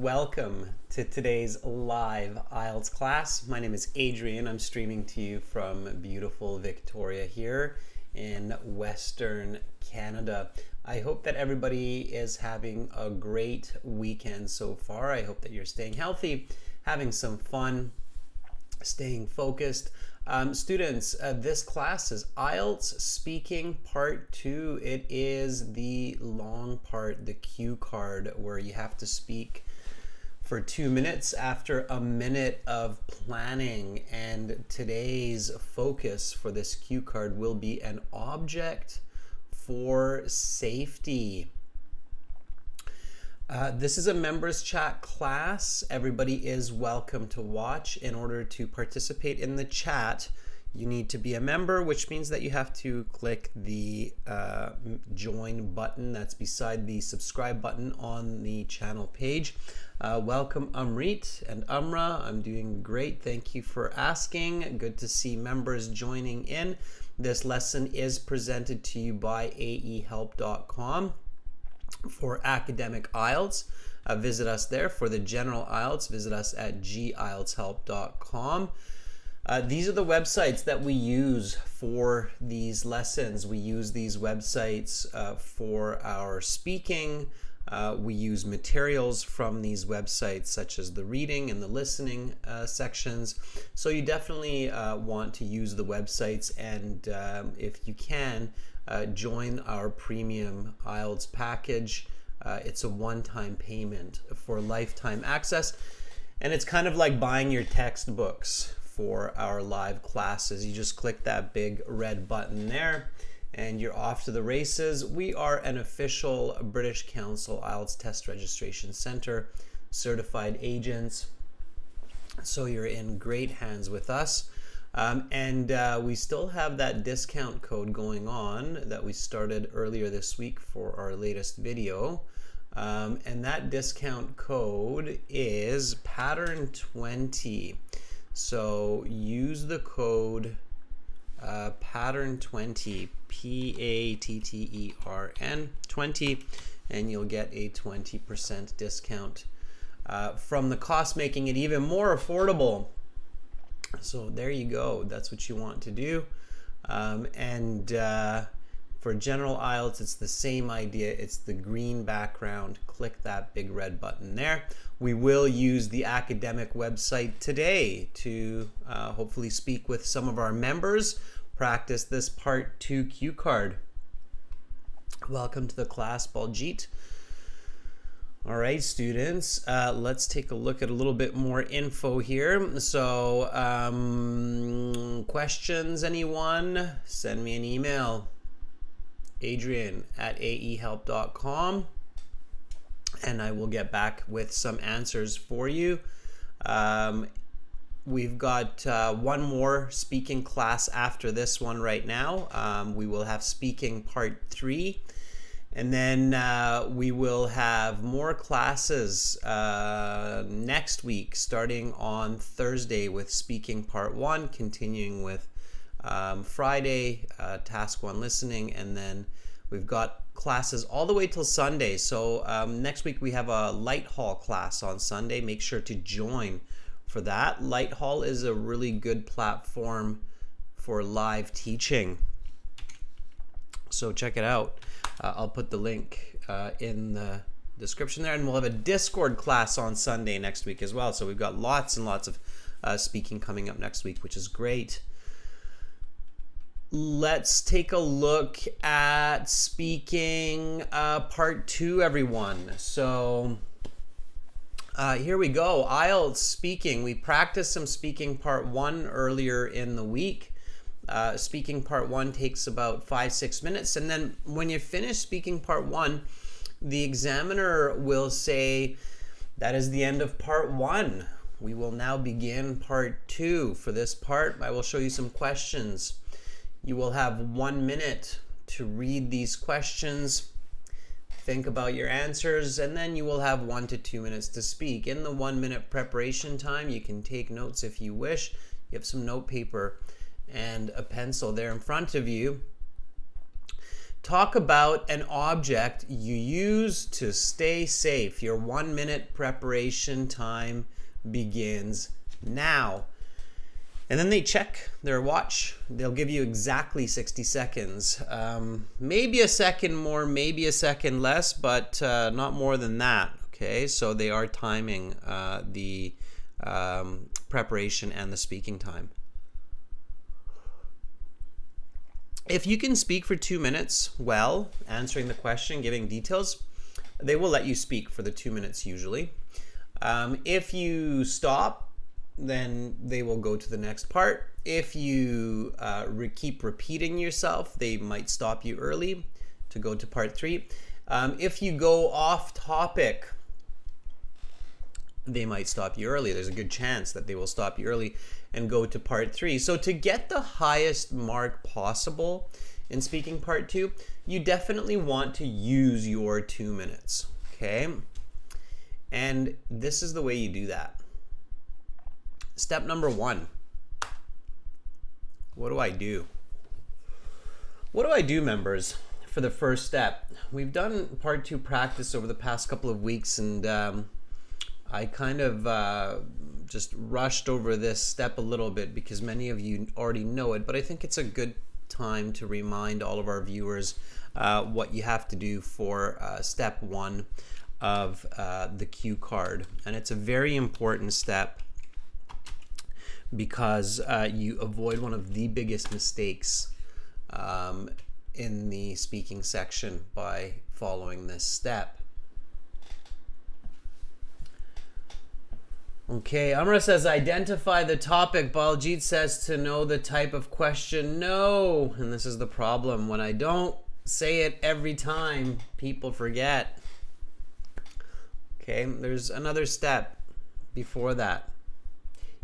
welcome to today's live IELTS class. My name is Adrian. I'm streaming to you from beautiful Victoria here in Western Canada. I hope that everybody is having a great weekend so far. I hope that you're staying healthy, having some fun, staying focused. Students, this class is IELTS Speaking Part 2. It is the long part, the cue card, where you have to speak for 2 minutes after a minute of planning. And today's focus for this cue card will be an object for safety. This is a members chat class. Everybody is welcome to watch. In order to participate in the chat, you need to be a member, which means that you have to click the join button that's beside the subscribe button on the channel page. Welcome Amrit and Amra. I'm doing great. Thank you for asking. Good to see members joining in. This lesson is presented to you by AEHelp.com. For academic IELTS, visit us there. For the general IELTS, visit us at gieltshelp.com. These are the websites that we use for these lessons. We use these websites for our speaking. We use materials from these websites, such as the reading and the listening sections. So you definitely want to use the websites, and if you can, join our premium IELTS package. It's a one-time payment for lifetime access, and it's kind of like buying your textbooks for our live classes. You just click that big red button there and you're off to the races. We are an official British Council IELTS Test Registration Center, certified agents, so you're in great hands with us. We still have that discount code going on that we started earlier this week for our latest video. And that discount code is pattern20. So use the code pattern20, PATTERN 20, and you'll get a 20% discount from the cost, making it even more affordable. So there you go. That's what you want to do. For general IELTS, it's the same idea. It's the green background. Click that big red button there. We will use the academic website today to hopefully speak with some of our members, practice this part 2 cue card. Welcome to the class, Baljeet. All right, students, let's take a look at a little bit more info here. So, questions, anyone? Send me an email, adrian@aehelp.com, and I will get back with some answers for you. We've got one more speaking class after this one right now. We will have speaking part 3. And then we will have more classes next week, starting on Thursday with speaking part 1, continuing with Friday, task 1 listening, and then we've got classes all the way till Sunday. So next week we have a Light Hall class on Sunday. Make sure to join for that. Light Hall is a really good platform for live teaching. So check it out. I'll put the link in the description there, and we'll have a Discord class on Sunday next week as well. So we've got lots and lots of speaking coming up next week, which is great. Let's take a look at speaking part 2, everyone. So here we go. IELTS speaking. We practiced some speaking part 1 earlier in the week. Speaking part 1 takes about 5-6 minutes, and then when you finish speaking part 1, the examiner will say that is the end of part 1. We will now begin part 2. For this part, I will show you some questions. You will have 1 minute to read these questions, think about your answers, and then you will have 1 to 2 minutes to speak. In the 1 minute preparation time, you can take notes if you wish. You have some note paper and a pencil there in front of you. Talk about an object you use to stay safe. Your 1 minute preparation time begins now. And then they check their watch. They'll give you exactly 60 seconds. Maybe a second more, maybe a second less, but not more than that. Okay, so they are timing the preparation and the speaking time. If you can speak for 2 minutes well, answering the question, giving details, they will let you speak for the 2 minutes usually. If you stop, then they will go to the next part. If you keep repeating yourself, they might stop you early to go to part 3. If you go off topic, they might stop you early. There's a good chance that they will stop you early and go to part 3. So to get the highest mark possible in speaking part 2, you definitely want to use your 2 minutes, okay? And this is the way you do that. Step number 1. What do I do? What do I do, members, for the first step? We've done part 2 practice over the past couple of weeks, and I kind of just rushed over this step a little bit because many of you already know it, but I think it's a good time to remind all of our viewers what you have to do for step 1 of the cue card. And it's a very important step because you avoid one of the biggest mistakes in the speaking section by following this step. Okay, Amrit says identify the topic. Baljeet says to know the type of question. No, and this is the problem. When I don't say it every time, people forget. Okay, there's another step before that.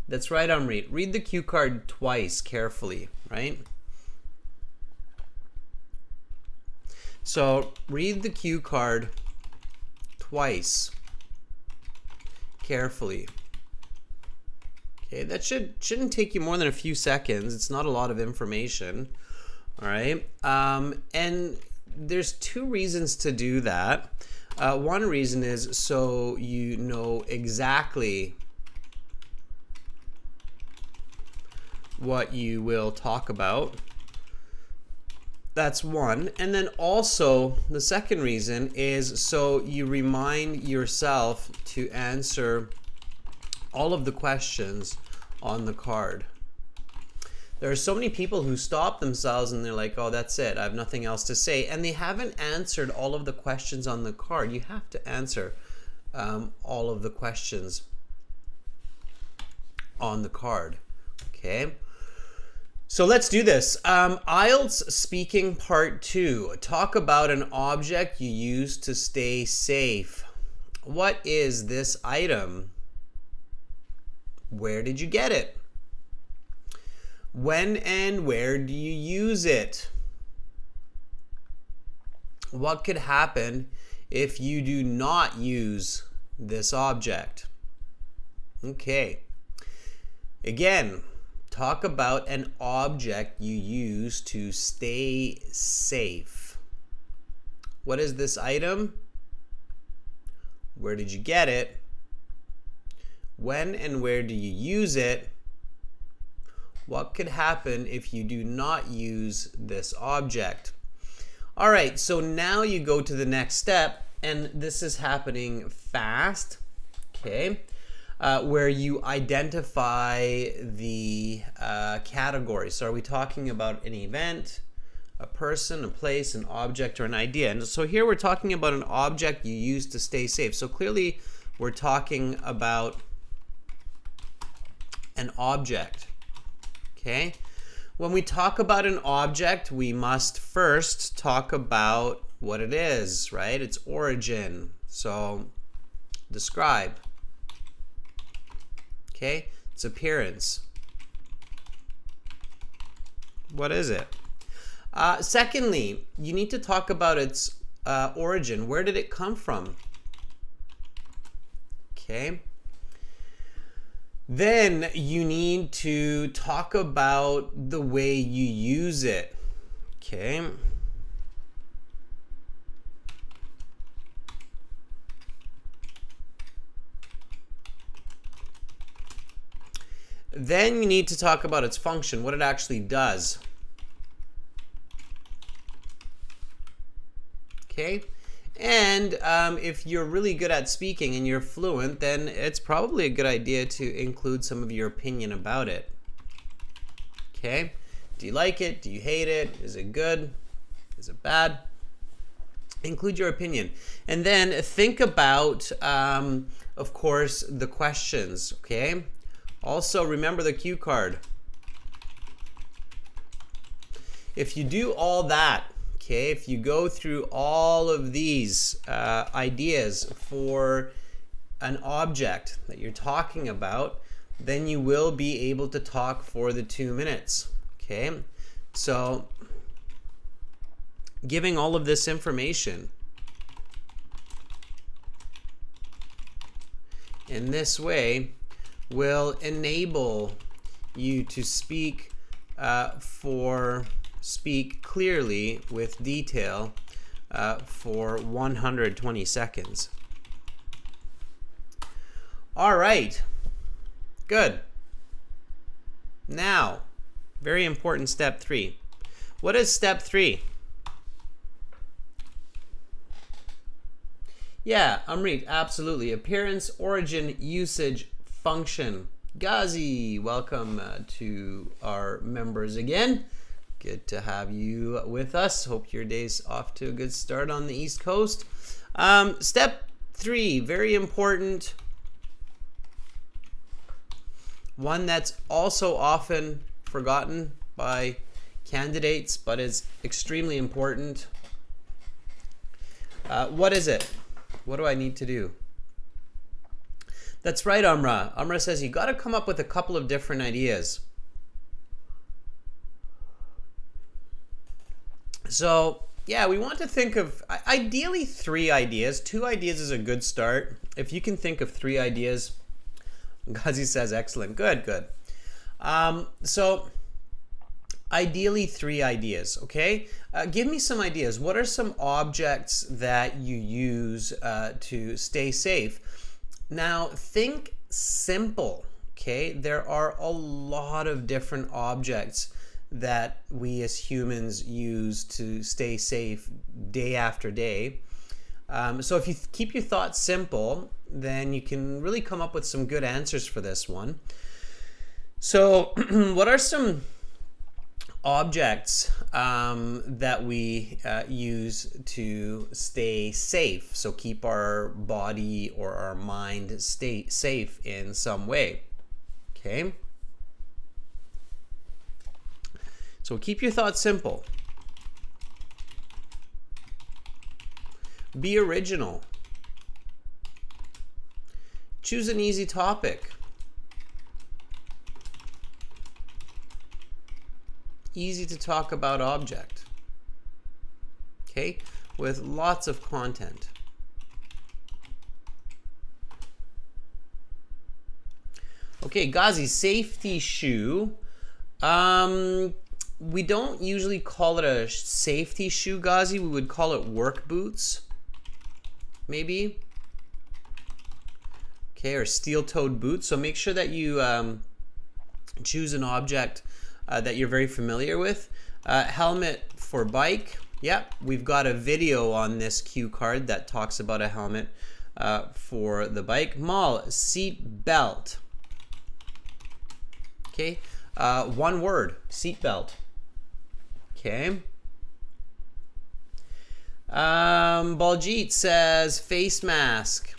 That's right, Amrit. Read the cue card twice carefully, right? So read the cue card twice carefully. Okay, that shouldn't take you more than a few seconds. It's not a lot of information. All right. And there's 2 reasons to do that. One reason is so you know exactly what you will talk about. That's one. And then also the second reason is so you remind yourself to answer all of the questions on the card. There are so many people who stop themselves and they're like, oh, that's it, I have nothing else to say, and they haven't answered all of the questions on the card. You have to answer all of the questions on the card. Okay, so let's do this. IELTS speaking part 2. Talk about an object you use to stay safe. What is this item? Where did you get it? When and where do you use it? What could happen if you do not use this object? Okay. Again, talk about an object you use to stay safe. What is this item? Where did you get it? When and where do you use it? What could happen if you do not use this object? All right, so now you go to the next step, and this is happening fast, okay, where you identify the category. So are we talking about an event, a person, a place, an object, or an idea? And so here we're talking about an object you use to stay safe. So clearly we're talking about an object, okay? When we talk about an object, we must first talk about what it is, right? Its origin. So describe, okay? Its appearance. What is it? Secondly, you need to talk about its origin. Where did it come from? Okay. Then you need to talk about the way you use it. Okay. Then you need to talk about its function, what it actually does. Okay? And if you're really good at speaking and you're fluent, then it's probably a good idea to include some of your opinion about it. Okay? Do you like it? Do you hate it? Is it good? Is it bad? Include your opinion. And then think about, of course, the questions. Okay? Also, remember the cue card. If you do all that, okay, if you go through all of these ideas for an object that you're talking about, then you will be able to talk for the 2 minutes. Okay, so giving all of this information in this way will enable you to speak clearly with detail for 120 seconds. All right, good. Now, very important step 3. What is step 3? Yeah, Amrit, absolutely. Appearance, origin, usage, function. Ghazi, welcome to our members again. Good to have you with us. Hope your day's off to a good start on the East Coast. Step 3, very important. One that's also often forgotten by candidates, but is extremely important. What is it? What do I need to do? That's right, Amra. Amra says you got to come up with a couple of different ideas. So, yeah, we want to think of ideally 3 ideas. 2 ideas is a good start. If you can think of 3 ideas, Ghazi says excellent. Good, good. So, ideally 3 ideas, okay? Give me some ideas. What are some objects that you use to stay safe? Now, think simple, okay? There are a lot of different objects that we as humans use to stay safe day after day. So if you keep your thoughts simple, then you can really come up with some good answers for this one. So what are some objects that we use to stay safe? So keep our body or our mind stay safe in some way. Okay. So keep your thoughts simple. Be original. Choose an easy topic. Easy to talk about object. Okay, with lots of content. Okay, Ghazi, safety shoe. We don't usually call it a safety shoe, Ghazi. We would call it work boots, maybe. Okay, or steel-toed boots. So make sure that you choose an object that you're very familiar with. Helmet for bike. Yep, we've got a video on this cue card that talks about a helmet for the bike. Mal, seat belt. Okay, one word, seat belt. Okay. Baljeet says face mask,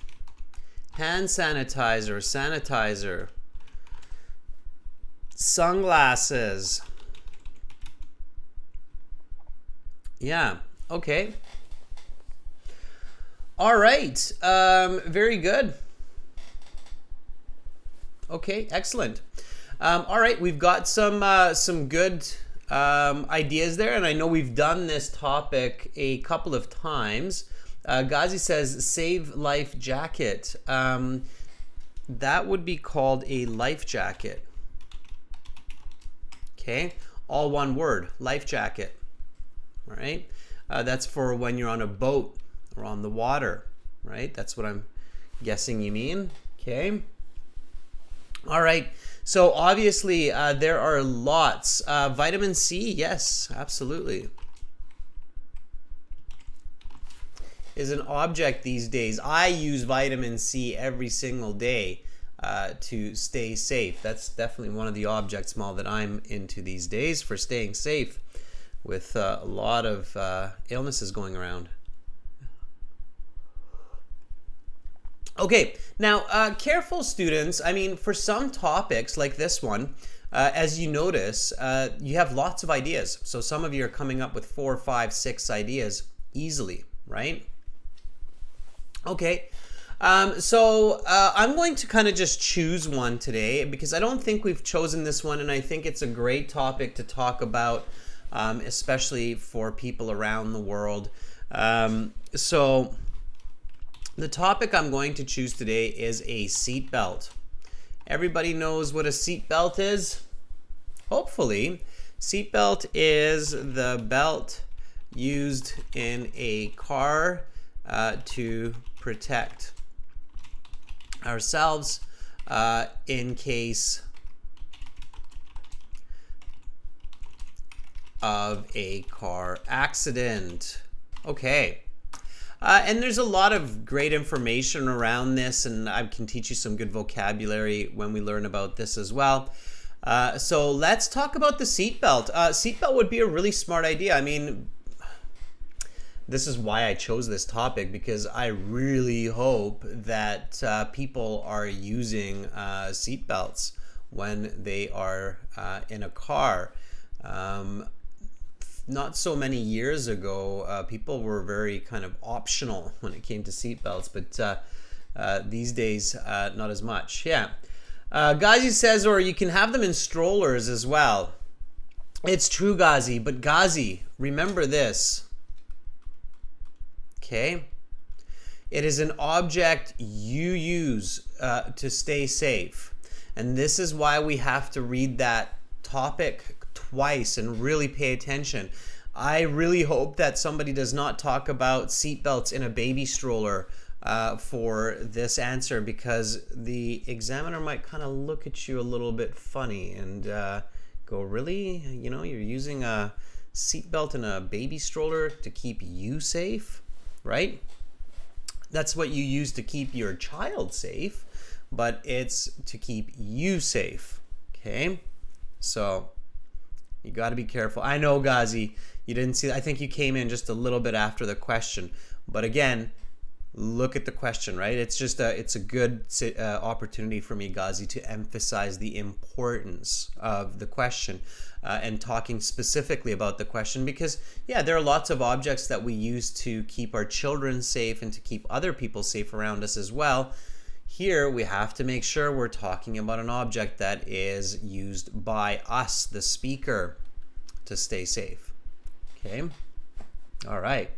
hand sanitizer, sanitizer, sunglasses. Yeah, okay. All right, very good. Okay, excellent. All right, we've got some good ideas there, and I know we've done this topic a couple of times. Ghazi says save life jacket. That would be called a life jacket. Okay, all one word, life jacket. All right, that's for when you're on a boat or on the water, right? That's what I'm guessing you mean. Okay. All right. So obviously there are lots. Vitamin C, yes, absolutely. Is an object these days. I use vitamin C every single day to stay safe. That's definitely one of the objects, Mal, that I'm into these days for staying safe with a lot of illnesses going around. Okay, now careful students. I mean, for some topics like this one, as you notice, you have lots of ideas. So some of you are coming up with 4, 5, 6 ideas easily, right? Okay, so I'm going to kind of just choose one today because I don't think we've chosen this one, and I think it's a great topic to talk about, especially for people around the world. So the topic I'm going to choose today is a seatbelt. Everybody knows what a seatbelt is? Hopefully. Seatbelt is the belt used in a car to protect ourselves in case of a car accident. Okay. And there's a lot of great information around this, and I can teach you some good vocabulary when we learn about this as well. So let's talk about the seatbelt. Seatbelt would be a really smart idea. I mean, this is why I chose this topic, because I really hope that people are using seatbelts when they are in a car. Not so many years ago, people were very kind of optional when it came to seatbelts, but these days, not as much. Yeah. Ghazi says, or you can have them in strollers as well. It's true, Ghazi, but Ghazi, remember this. Okay, it is an object you use to stay safe. And this is why we have to read that topic twice and really pay attention. I really hope that somebody does not talk about seatbelts in a baby stroller for this answer, because the examiner might kind of look at you a little bit funny and go, really? You know, you're using a seatbelt in a baby stroller to keep you safe? Right? That's what you use to keep your child safe, but it's to keep you safe. Okay? So you got to be careful. I know, Ghazi, you didn't see that. I think you came in just a little bit after the question, but again, look at the question, right? It's just it's a good opportunity for me, Ghazi, to emphasize the importance of the question and talking specifically about the question, because yeah, there are lots of objects that we use to keep our children safe and to keep other people safe around us as well. Here we have to make sure we're talking about an object that is used by us, the speaker, to stay safe. Okay? All right.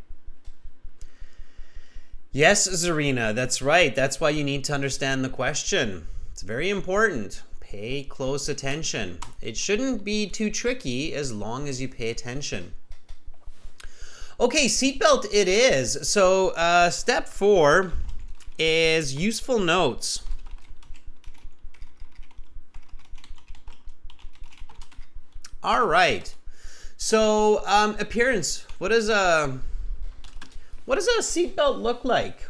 Yes, Zarina, that's right. That's why you need to understand the question. It's very important. Pay close attention. It shouldn't be too tricky as long as you pay attention. Okay, seatbelt it is. So step 4 is useful notes. All right. So appearance. What does a seatbelt look like?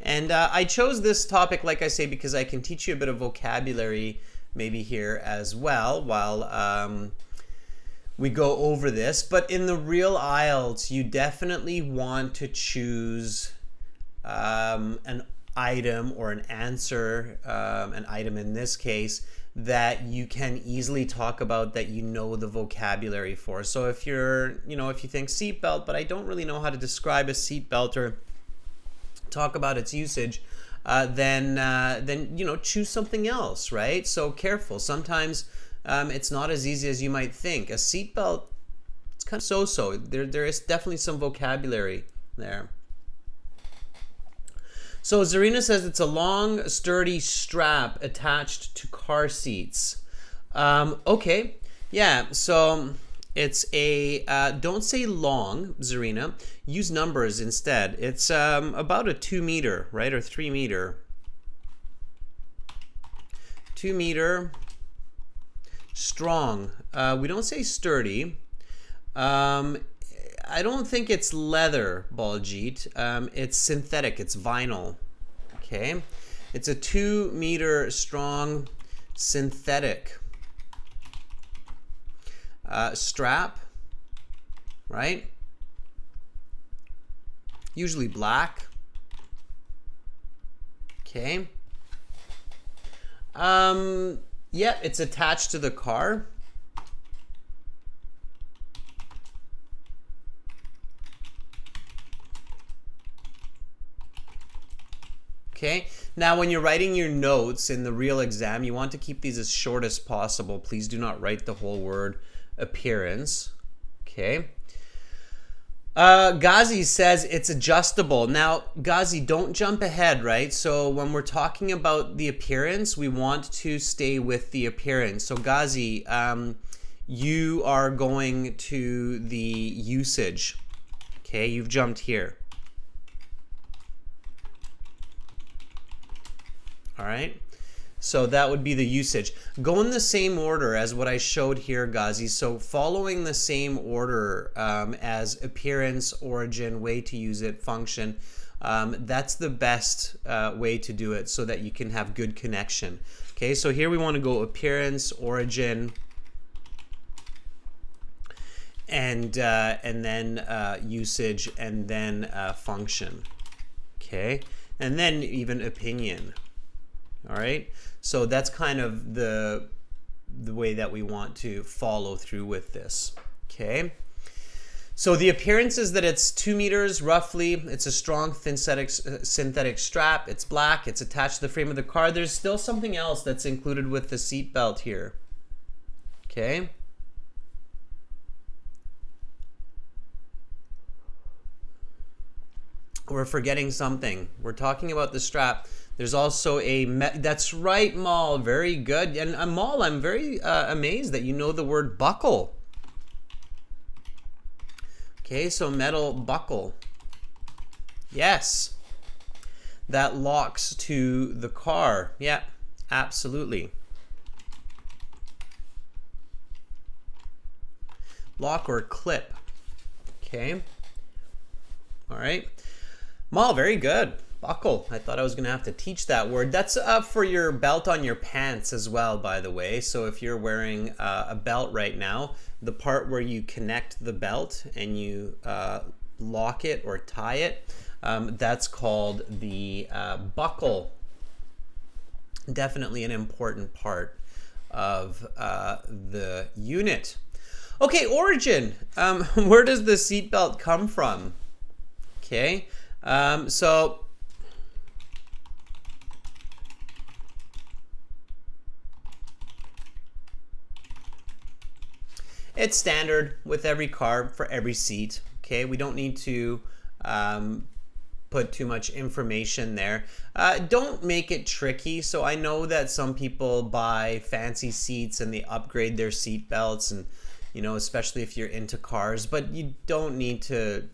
And I chose this topic, like I say, because I can teach you a bit of vocabulary maybe here as well while we go over this. But in the real IELTS, you definitely want to choose an item or an answer, an item in this case, that you can easily talk about, that you know the vocabulary for. So if you're, if you think seatbelt, but I don't really know how to describe a seatbelt or talk about its usage, then choose something else, right? So careful. Sometimes it's not as easy as you might think. A seatbelt, it's kind of so-so. There is definitely some vocabulary there. So Zarina says it's a long, sturdy strap attached to car seats. Okay, yeah, so It's a, don't say long, Zarina. Use numbers instead. It's about a 2 meter, right, or 3 meter. 2 meter, strong. We don't say sturdy. I don't think it's leather, Baljeet. It's synthetic, it's vinyl. Okay, it's a 2 meter strong synthetic strap, right? Usually black. Okay. Yeah, it's attached to the car. Okay, now when you're writing your notes in the real exam, you want to keep these as short as possible. Please do not write the whole word appearance. Okay. Ghazi says it's adjustable. Now, Ghazi, don't jump ahead, right? So when we're talking about the appearance, we want to stay with the appearance. So Ghazi, you are going to the usage. Okay, you've jumped here. All right, so that would be the usage. Go in the same order as what I showed here, Ghazi. So following the same order as appearance, origin, way to use it, function, that's the best way to do it so that you can have good connection. Okay, so here we want to go appearance, origin, and then usage, and then function. Okay, and then even opinion. All right, so that's kind of the way that we want to follow through with this. Okay, so the appearance is that it's 2 meters roughly. It's a strong synthetic strap. It's black. It's attached to the frame of the car. There's still something else that's included with the seat belt here. Okay. We're forgetting something. We're talking about the strap. There's also a, that's right, Mal, very good. And Mal, I'm very amazed that you know the word buckle. Okay, so metal buckle. Yes. That locks to the car. Yeah, absolutely. Lock or clip. Okay. All right. Mal, very good. Buckle. I thought I was going to have to teach that word. That's for your belt on your pants as well, by the way. So if you're wearing a belt right now, the part where you connect the belt and you lock it or tie it, that's called the buckle. Definitely an important part of the unit. Okay, origin. Where does the seatbelt come from? Okay, so it's standard with every car for every seat. Okay, we don't need to put too much information there. Don't make it tricky. So I know that some people buy fancy seats and they upgrade their seat belts, and you know, especially if you're into cars, but you don't need to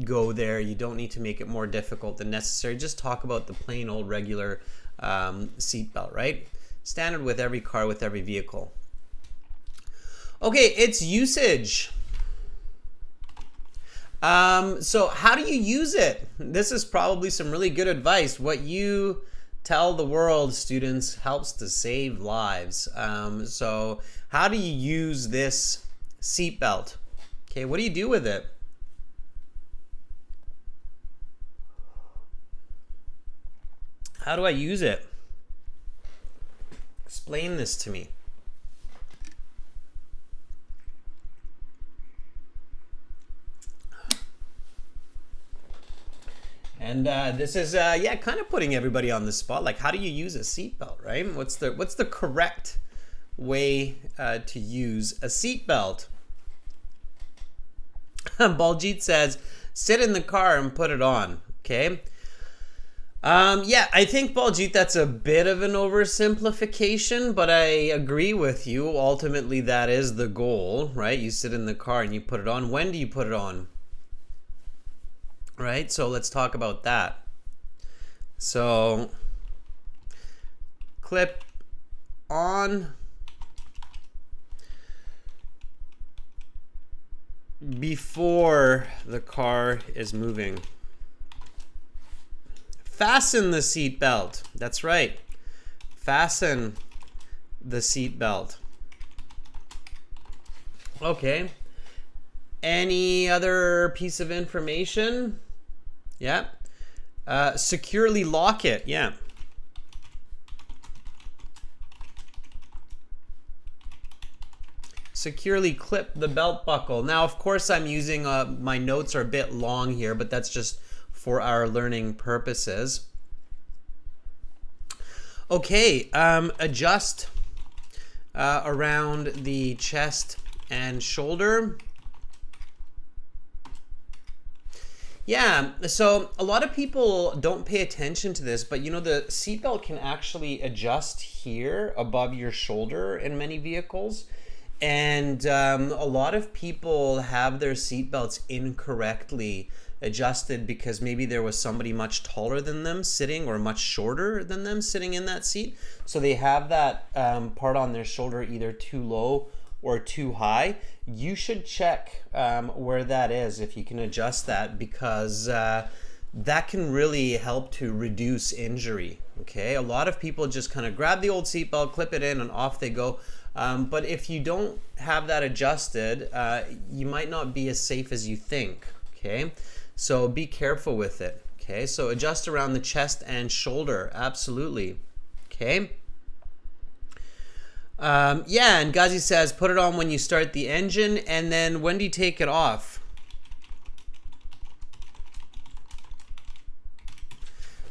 go there. You don't need to make it more difficult than necessary. Just talk about the plain old regular seat belt, right? Standard with every car, with every vehicle. Okay, it's usage. So how do you use it? This is probably some really good advice. What you tell the world, students, helps to save lives. So how do you use this seatbelt? Okay, what do you do with it? How do I use it? Explain this to me. And this is yeah, kind of putting everybody on the spot. Like, how do you use a seatbelt, right? What's the correct way to use a seatbelt? Baljeet says, sit in the car and put it on. Okay. Yeah, I think, Baljeet, that's a bit of an oversimplification, but I agree with you. Ultimately, that is the goal, right? You sit in the car and you put it on. When do you put it on? Right? So let's talk about that. So, clip on before the car is moving. Fasten the seat belt. That's right. Fasten the seat belt. Okay. Any other piece of information? Yeah. Securely lock it. Yeah. Securely clip the belt buckle. Now, of course, I'm using my notes are a bit long here, but that's just for our learning purposes. Okay, adjust around the chest and shoulder. Yeah, so a lot of people don't pay attention to this, but you know, the seatbelt can actually adjust here above your shoulder in many vehicles. And a lot of people have their seatbelts incorrectly adjusted because maybe there was somebody much taller than them sitting or much shorter than them sitting in that seat. So they have that part on their shoulder either too low or too high. You should check where that is if you can adjust that, because that can really help to reduce injury. Okay, a lot of people just kind of grab the old seatbelt, clip it in, and off they go. But if you don't have that adjusted, you might not be as safe as you think. Okay, so be careful with it. Okay, so adjust around the chest and shoulder. Absolutely. Okay. Yeah, and Ghazi says, put it on when you start the engine, and then when do you take it off?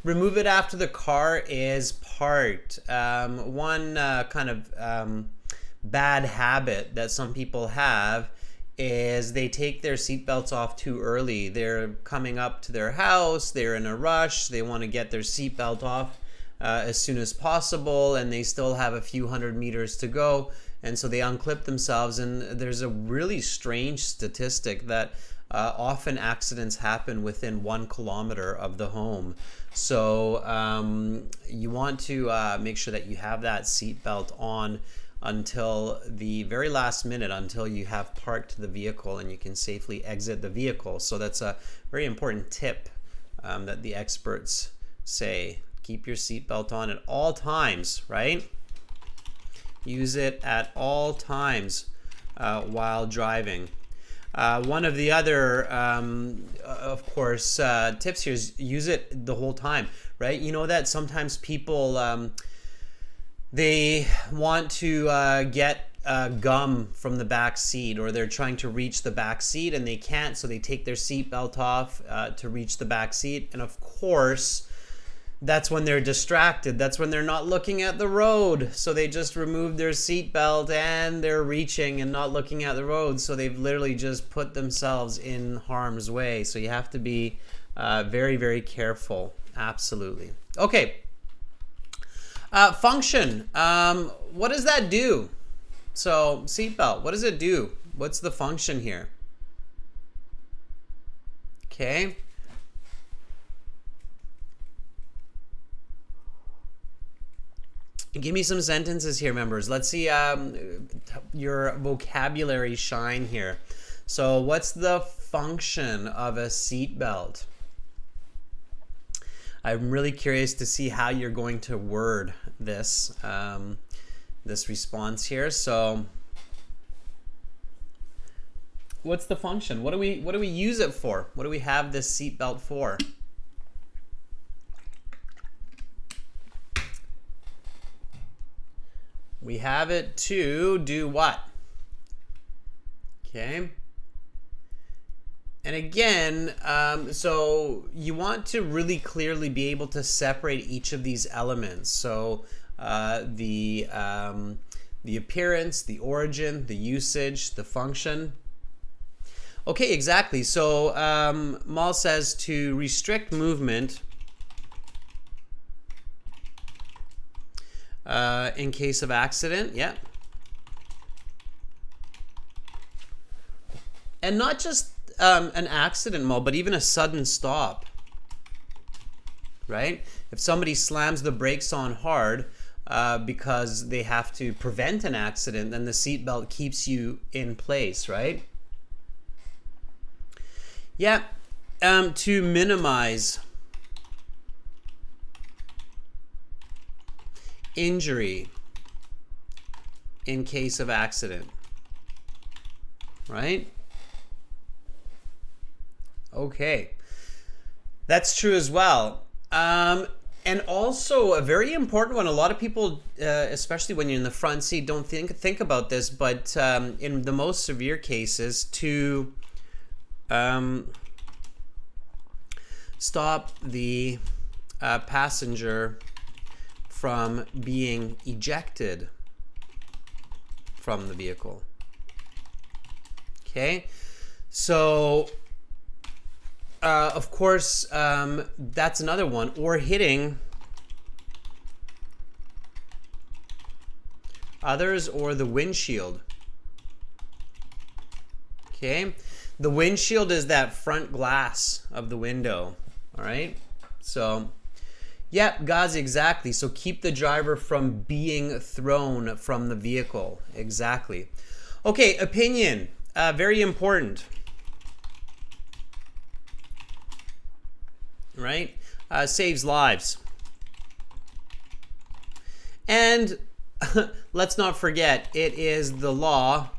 Remove it after the car is parked. One kind of bad habit that some people have is they take their seatbelts off too early. They're coming up to their house, they're in a rush, they want to get their seatbelt off as soon as possible, and they still have a few hundred meters to go, and so they unclip themselves. And there's a really strange statistic that often accidents happen within 1 kilometer of the home. So you want to make sure that you have that seatbelt on until the very last minute, until you have parked the vehicle and you can safely exit the vehicle. So that's a very important tip that the experts say. Keep your seatbelt on at all times, right? Use it at all times while driving. One of the other, of course, tips here is use it the whole time, right? You know that sometimes people, they want to get gum from the back seat, or they're trying to reach the back seat and they can't, so they take their seatbelt off to reach the back seat. And of course, that's when they're distracted. That's when they're not looking at the road. So they just remove their seatbelt and they're reaching and not looking at the road. So they've literally just put themselves in harm's way. So you have to be very, very careful. Absolutely. Okay. Function. What does that do? So seatbelt, what does it do? What's the function here? Okay. Give me some sentences here, members. Let's see your vocabulary shine here. So what's the function of a seatbelt? I'm really curious to see how you're going to word this, this response here. So what's the function? What do we use it for? What do we have this seatbelt for? We have it to do what? Okay. And again, so you want to really clearly be able to separate each of these elements. So the appearance, the origin, the usage, the function. Okay, exactly. So Mal says to restrict movement in case of accident. Yeah. And not just an accident mode, but even a sudden stop, right? If somebody slams the brakes on hard because they have to prevent an accident, then the seatbelt keeps you in place, right? Yeah, to minimize injury in case of accident, right? Okay, that's true as well. And also a very important one. A lot of people, especially when you're in the front seat, don't think about this, but in the most severe cases, to stop the passenger from being ejected from the vehicle. Okay, so of course, that's another one. Or hitting others or the windshield. Okay, the windshield is that front glass of the window. All right, so yeah, Ghazi, exactly. So keep the driver from being thrown from the vehicle. Exactly. Okay, opinion, very important. Right? Saves lives. And let's not forget, it is the law.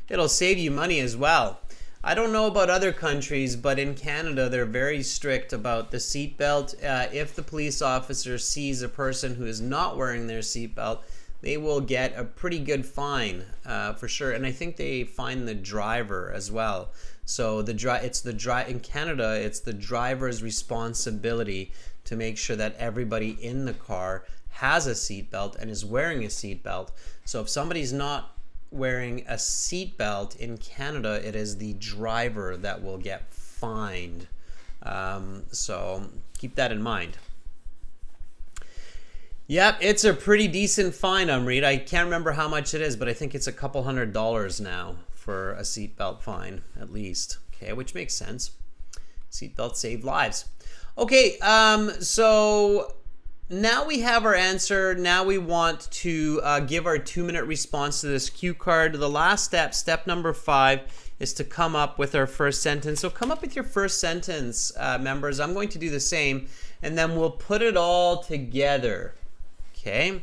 It'll save you money as well. I don't know about other countries, but in Canada, they're very strict about the seatbelt. If the police officer sees a person who is not wearing their seatbelt, they will get a pretty good fine for sure. And I think they fine the driver as well. So in Canada, it's the driver's responsibility to make sure that everybody in the car has a seatbelt and is wearing a seatbelt. So if somebody's not wearing a seatbelt in Canada, it is the driver that will get fined. So keep that in mind. Yep, it's a pretty decent fine, Amrit. I can't remember how much it is, but I think it's a couple $100 now for a seatbelt fine, at least. Okay, which makes sense. Seatbelts save lives. Okay, so now we have our answer. Now we want to give our 2-minute response to this cue card. The last step, step number 5, is to come up with our first sentence. So come up with your first sentence, members. I'm going to do the same, and then we'll put it all together. Okay.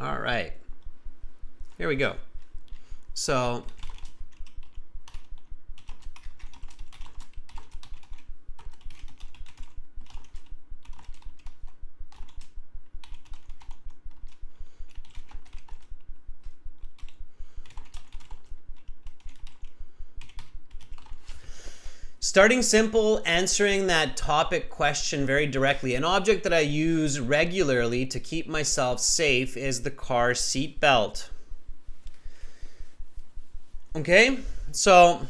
All right. Here we go. So starting simple, answering that topic question very directly. An object that I use regularly to keep myself safe is the car seat belt. Okay, so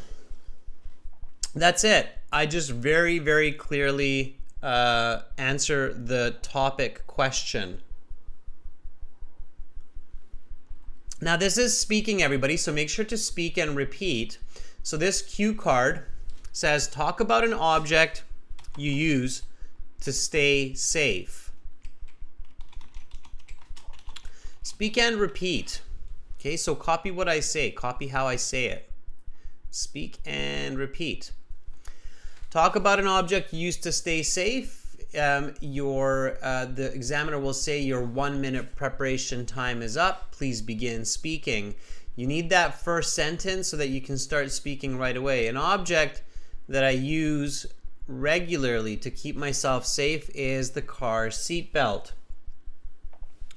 that's it. I just very, very clearly answer the topic question. Now this is speaking, everybody, so make sure to speak and repeat. So this cue card says, talk about an object you use to stay safe. Speak and repeat. Okay, so copy what I say, copy how I say it. Speak and repeat. Talk about an object used to stay safe. The examiner will say your 1-minute preparation time is up. Please begin speaking. You need that first sentence so that you can start speaking right away. An object that I use regularly to keep myself safe is the car seat belt.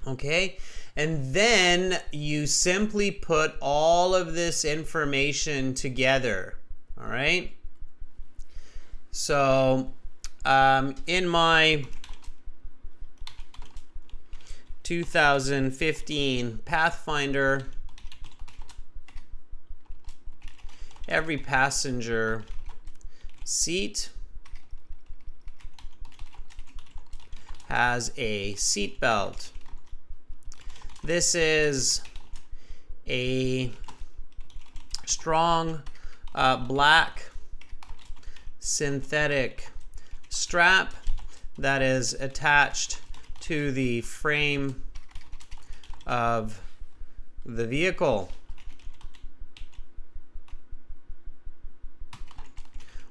Okay, and then you simply put all of this information together. All right, so in my 2015 Pathfinder Every passenger seat has a seat belt. This is a strong black synthetic strap that is attached to the frame of the vehicle.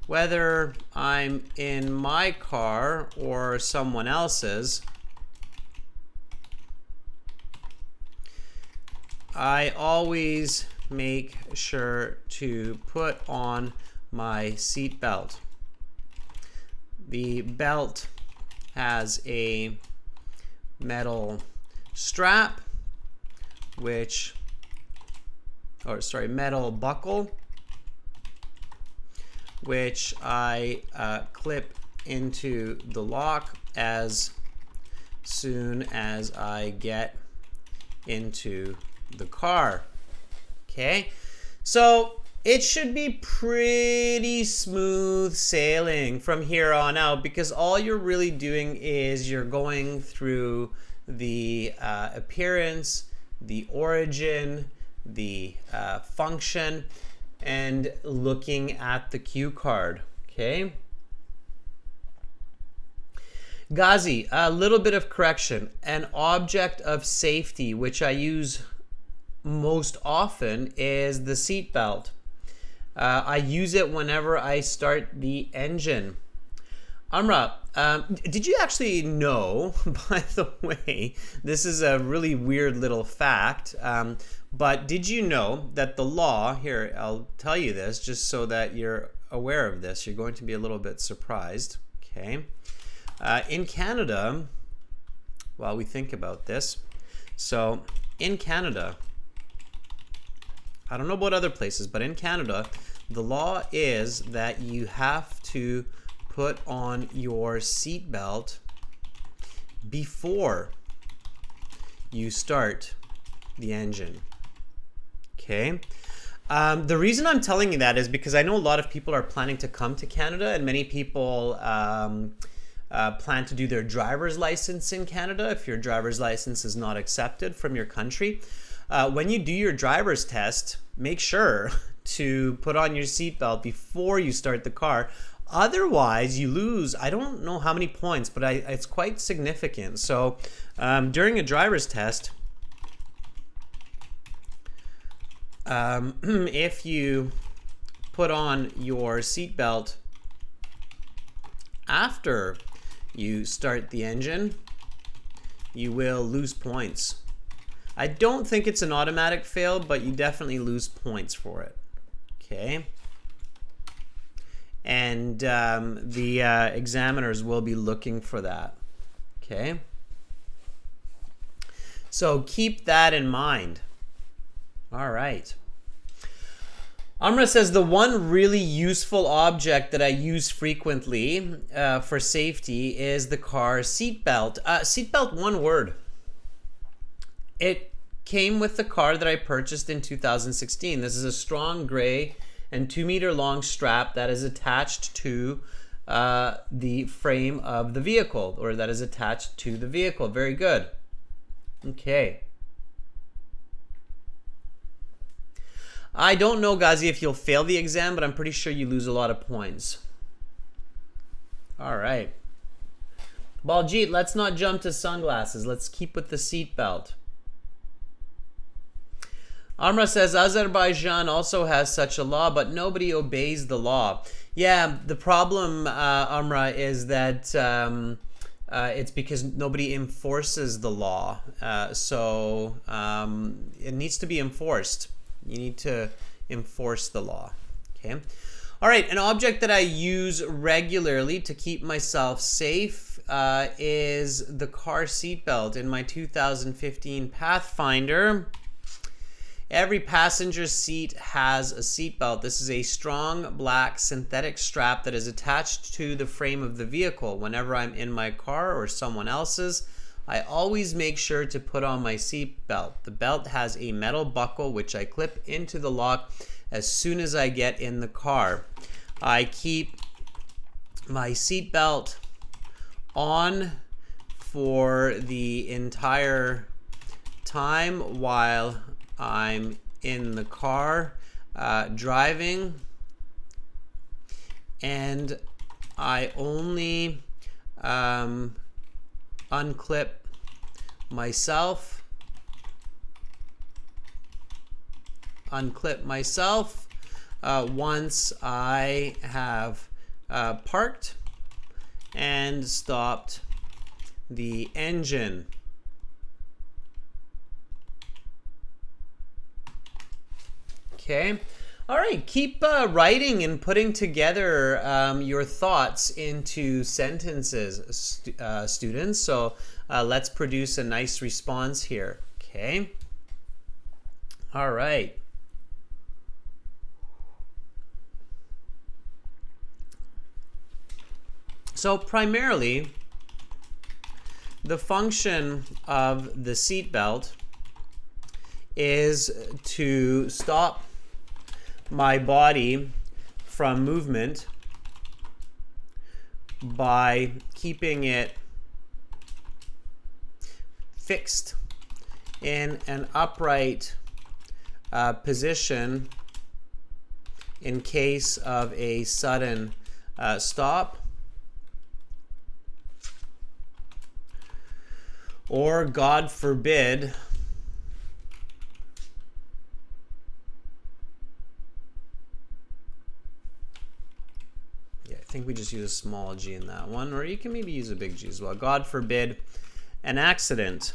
Whether I'm in my car or someone else's, I always make sure to put on my seat belt. The belt has a metal strap, metal buckle, which I clip into the lock as soon as I get into the car. Okay, so it should be pretty smooth sailing from here on out, because all you're really doing is you're going through the appearance, the origin, the function, and looking at the cue card. Okay. Ghazi, a little bit of correction. An object of safety, which I use most often, is the seat belt. I use it whenever I start the engine. Amrit, did you actually know, by the way, this is a really weird little fact, but did you know that the law, here, I'll tell you this just so that you're aware of this. You're going to be a little bit surprised, okay? In Canada, while we think about this, so in Canada, I don't know about other places, but in Canada, the law is that you have to put on your seatbelt before you start the engine. Okay. The reason I'm telling you that is because I know a lot of people are planning to come to Canada, and many people plan to do their driver's license in Canada if your driver's license is not accepted from your country. When you do your driver's test, make sure to put on your seatbelt before you start the car. Otherwise, you lose, I don't know how many points, but it's quite significant. So during a driver's test, if you put on your seatbelt after you start the engine, you will lose points. I don't think it's an automatic fail, but you definitely lose points for it. Okay. And the examiners will be looking for that. Okay. So keep that in mind. All right. Amrit says the one really useful object that I use frequently for safety is the car seatbelt. Seatbelt, one word. It came with the car that I purchased in 2016. This is a strong gray and 2-meter long strap that is attached to the frame of the vehicle, or that is attached to the vehicle. Very good. Okay. I don't know, Ghazi, if you'll fail the exam, but I'm pretty sure you lose a lot of points. All right. Baljeet, let's not jump to sunglasses. Let's keep with the seatbelt. Amra says Azerbaijan also has such a law, but nobody obeys the law. Yeah, the problem, Amra, is that it's because nobody enforces the law. So it needs to be enforced. You need to enforce the law. Okay. All right. An object that I use regularly to keep myself safe is the car seatbelt. In my 2015 Pathfinder, every passenger seat has a seatbelt. This is a strong black synthetic strap that is attached to the frame of the vehicle. Whenever I'm in my car or someone else's, I always make sure to put on my seat belt. The belt has a metal buckle which I clip into the lock as soon as I get in the car. I keep my seat belt on for the entire time while I'm in the car driving, and I only unclip myself once I have parked and stopped the engine. Okay. All right, keep writing and putting together your thoughts into sentences, students. So let's produce a nice response here. Okay. All right. So primarily, the function of the seatbelt is to stop my body from movement by keeping it fixed in an upright position in case of a sudden stop, or God forbid, I think we just use a small g in that one, or you can maybe use a big G as well. God forbid an accident.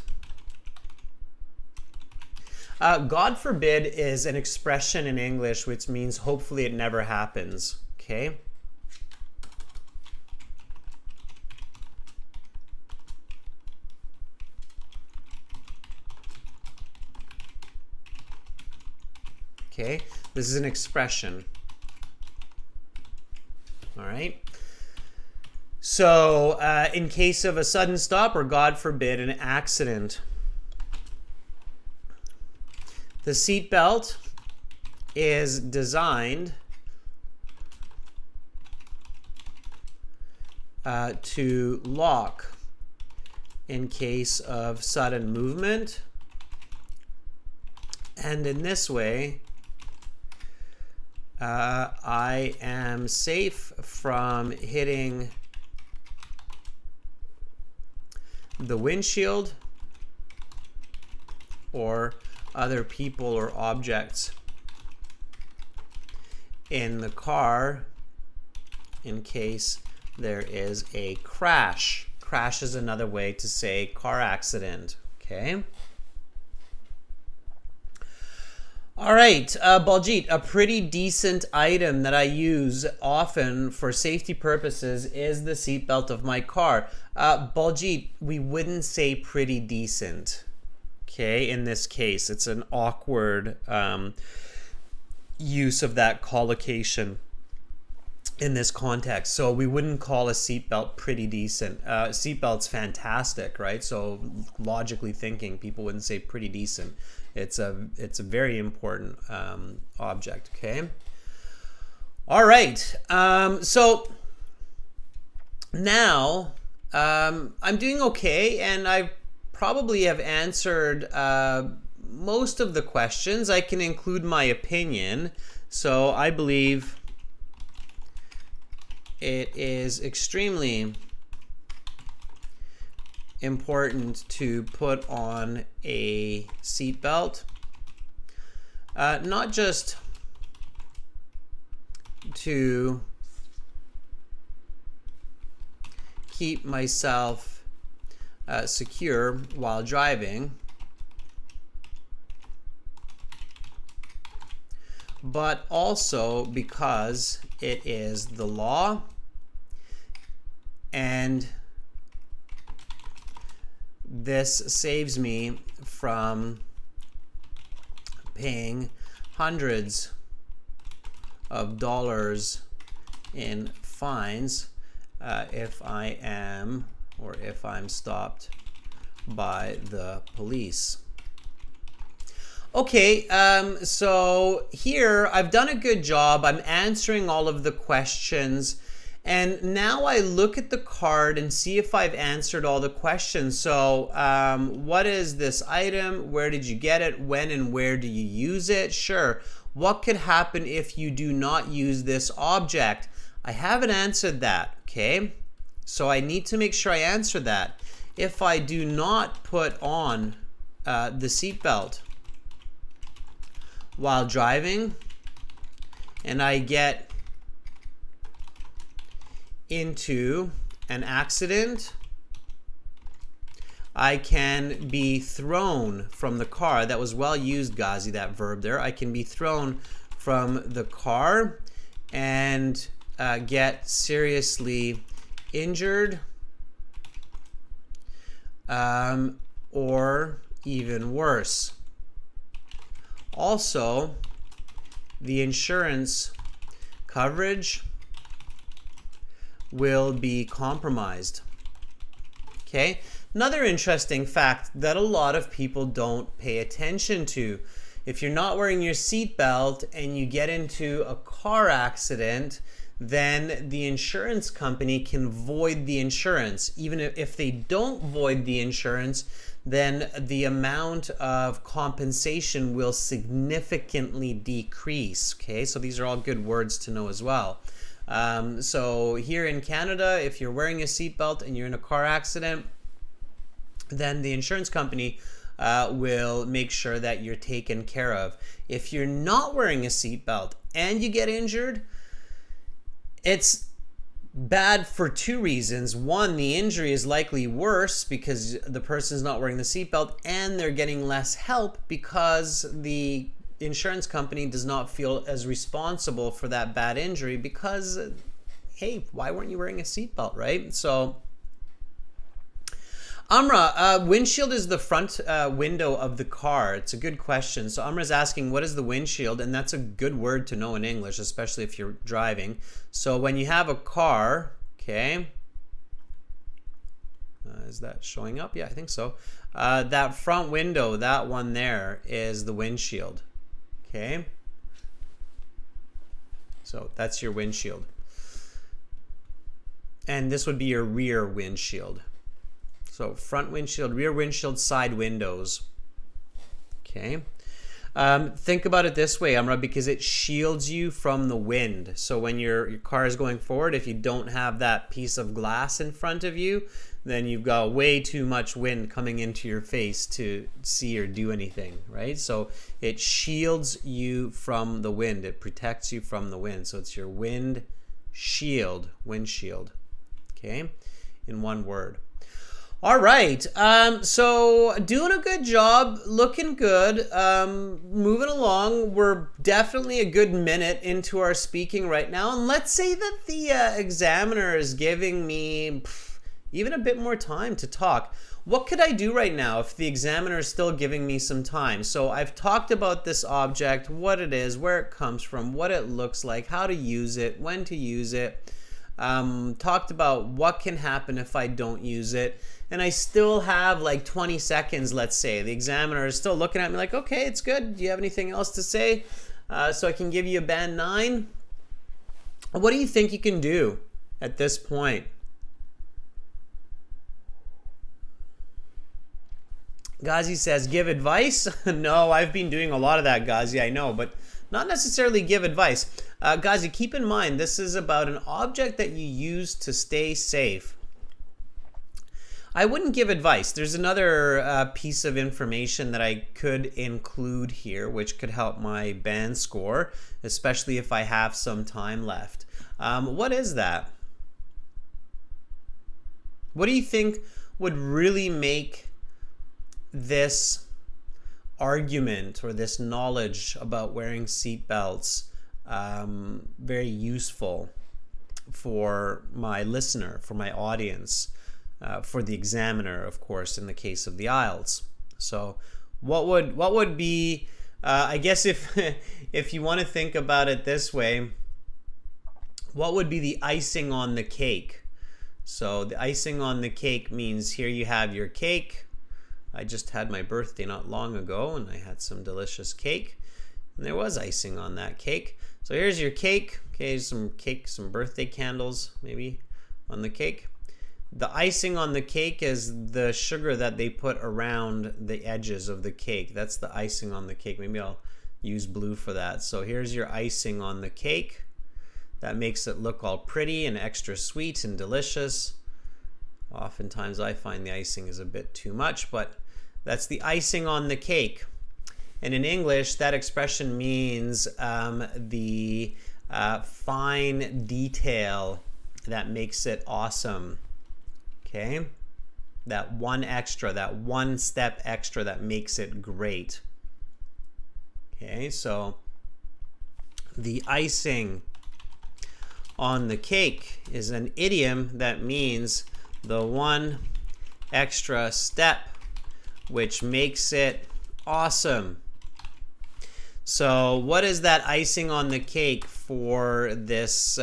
God forbid is an expression in English which means hopefully it never happens. Okay. Okay, this is an expression. All right. So in case of a sudden stop or God forbid an accident, the seat belt is designed to lock in case of sudden movement, and in this way I am safe from hitting the windshield or other people or objects in the car in case there is a crash. Crash is another way to say car accident. Okay. All right, Baljeet, a pretty decent item that I use often for safety purposes is the seatbelt of my car. Baljeet, we wouldn't say pretty decent. Okay, in this case, it's an awkward use of that collocation in this context. So we wouldn't call a seatbelt pretty decent. Seatbelt's fantastic, right? So logically thinking, people wouldn't say pretty decent. It's a very important object. Okay. All right. So now I'm doing okay, and I probably have answered most of the questions. I can include my opinion. So I believe it is extremely important to put on a seatbelt, not just to keep myself secure while driving, but also because it is the law, and this saves me from paying hundreds of dollars in fines if I'm stopped by the police. Okay, so here I've done a good job. I'm answering all of the questions. And now I look at the card and see if I've answered all the questions. So what is this item? Where did you get it? When and where do you use it? Sure. What could happen if you do not use this object? I haven't answered that, okay? So I need to make sure I answer that. If I do not put on the seatbelt while driving and I get into an accident, I can be thrown from the car. That was well used, Ghazi, that verb there. I can be thrown from the car and get seriously injured, or even worse. Also, the insurance coverage will be compromised. Okay, another interesting fact that a lot of people don't pay attention to. If you're not wearing your seatbelt and you get into a car accident, then the insurance company can void the insurance. Even if they don't void the insurance, then the amount of compensation will significantly decrease. Okay, so these are all good words to know as well. So here in Canada, if you're wearing a seatbelt and you're in a car accident, then the insurance company will make sure that you're taken care of. If you're not wearing a seatbelt and you get injured, it's bad for two reasons. One, the injury is likely worse because the person's not wearing the seatbelt, and they're getting less help because the insurance company does not feel as responsible for that bad injury because, hey, why weren't you wearing a seatbelt, right? So, Amra, windshield is the front window of the car. It's a good question. So Amra's asking, what is the windshield? And that's a good word to know in English, especially if you're driving. So when you have a car, okay, is that showing up? Yeah, I think so. That front window, that one there, is the windshield. Okay, so that's your windshield. And this would be your rear windshield. So front windshield, rear windshield, side windows. Okay. Think about it this way, Amra, because it shields you from the wind. So when your car is going forward, if you don't have that piece of glass in front of you, then you've got way too much wind coming into your face to see or do anything, right? So it shields you from the wind. It protects you from the wind. So it's your wind shield, windshield, okay, in one word. All right, so doing a good job, looking good, moving along. We're definitely a good minute into our speaking right now. And let's say that the examiner is giving me even a bit more time to talk. What could I do right now if the examiner is still giving me some time? So I've talked about this object, what it is, where it comes from, what it looks like, how to use it, when to use it. Talked about what can happen if I don't use it. And I still have like 20 seconds, let's say. The examiner is still looking at me like, okay, it's good. Do you have anything else to say? So I can give you a band 9. What do you think you can do at this point? Ghazi says, give advice? No, I've been doing a lot of that, Ghazi, I know, but not necessarily give advice. Ghazi, keep in mind, this is about an object that you use to stay safe. I wouldn't give advice. There's another piece of information that I could include here, which could help my band score, especially if I have some time left. What is that? What do you think would really make this argument or this knowledge about wearing seatbelts very useful for my listener, for my audience? For the examiner, of course, in the case of the IELTS. So what would be, I guess if you want to think about it this way, what would be the icing on the cake? So the icing on the cake means here you have your cake, I just had my birthday not long ago, and I had some delicious cake, and there was icing on that cake. So here's your cake. Okay, some birthday candles maybe on the cake. The icing on the cake is the sugar that they put around the edges of the cake. That's the icing on the cake. Maybe I'll use blue for that. So here's your icing on the cake. That makes it look all pretty and extra sweet and delicious. Oftentimes I find the icing is a bit too much, but that's the icing on the cake. And in English, that expression means the fine detail that makes it awesome. Okay? That one extra, that one step extra that makes it great. Okay, so the icing on the cake is an idiom that means the one extra step which makes it awesome. So what is that icing on the cake for this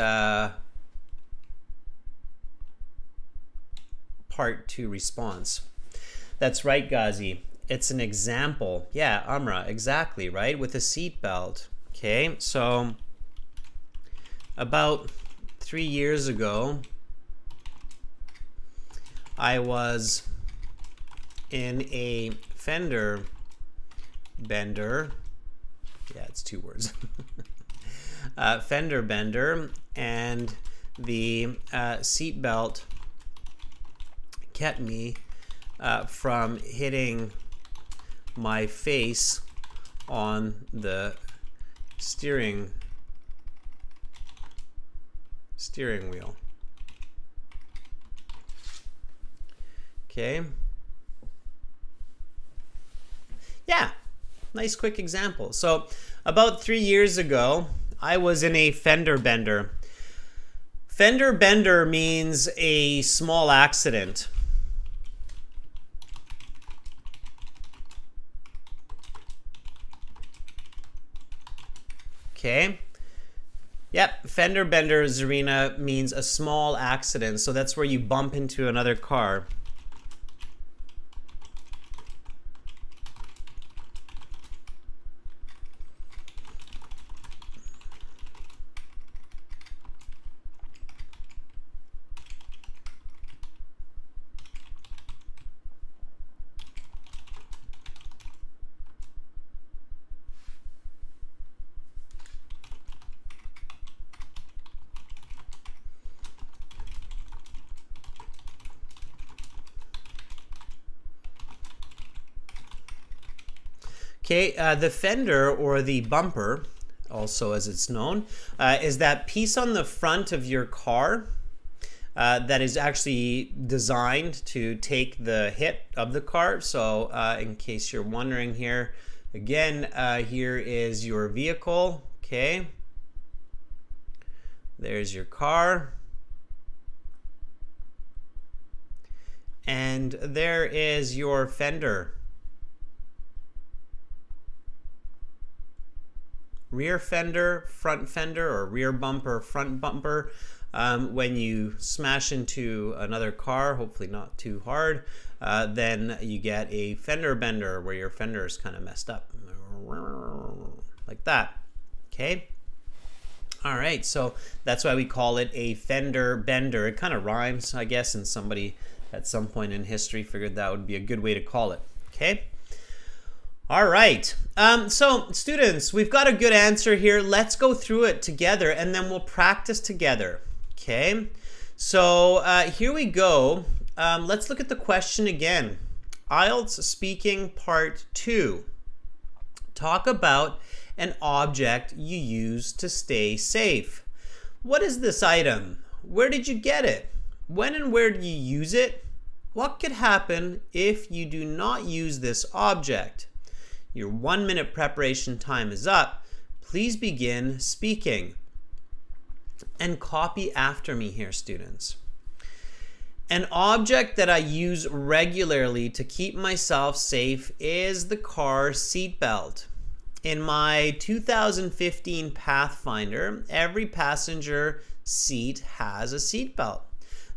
part 2 response? That's right, Ghazi. It's an example. Yeah, Amra, exactly, right? With a seat belt. Okay, so about 3 years ago, I was in a Fender bender. Yeah, it's 2 words. Fender bender, and the seat belt kept me from hitting my face on the steering wheel. Okay. Yeah, nice quick example. So about 3 years ago, I was in a fender bender. Fender bender means a small accident. Okay. Yep, fender bender, Zarina, means a small accident. So that's where you bump into another car. Okay, the fender, or the bumper, also as it's known, is that piece on the front of your car that is actually designed to take the hit of the car. So in case you're wondering here, again, here is your vehicle. Okay, there's your car. And there is your fender. Rear fender, front fender, or rear bumper, front bumper. When you smash into another car, hopefully not too hard, then you get a fender bender where your fender is kind of messed up. Like that. Okay? All right, so that's why we call it a fender bender. It kind of rhymes, I guess, and somebody at some point in history figured that would be a good way to call it. Okay? All right, so students, we've got a good answer here. Let's go through it together and then we'll practice together. Okay, so here we go. Let's look at the question again. IELTS speaking part 2. Talk about an object you use to stay safe. What is this item? Where did you get it? When and where do you use it? What could happen if you do not use this object? Your 1 minute preparation time is up. Please begin speaking. And copy after me here, students. An object that I use regularly to keep myself safe is the car seat belt. In my 2015 Pathfinder, every passenger seat has a seat belt.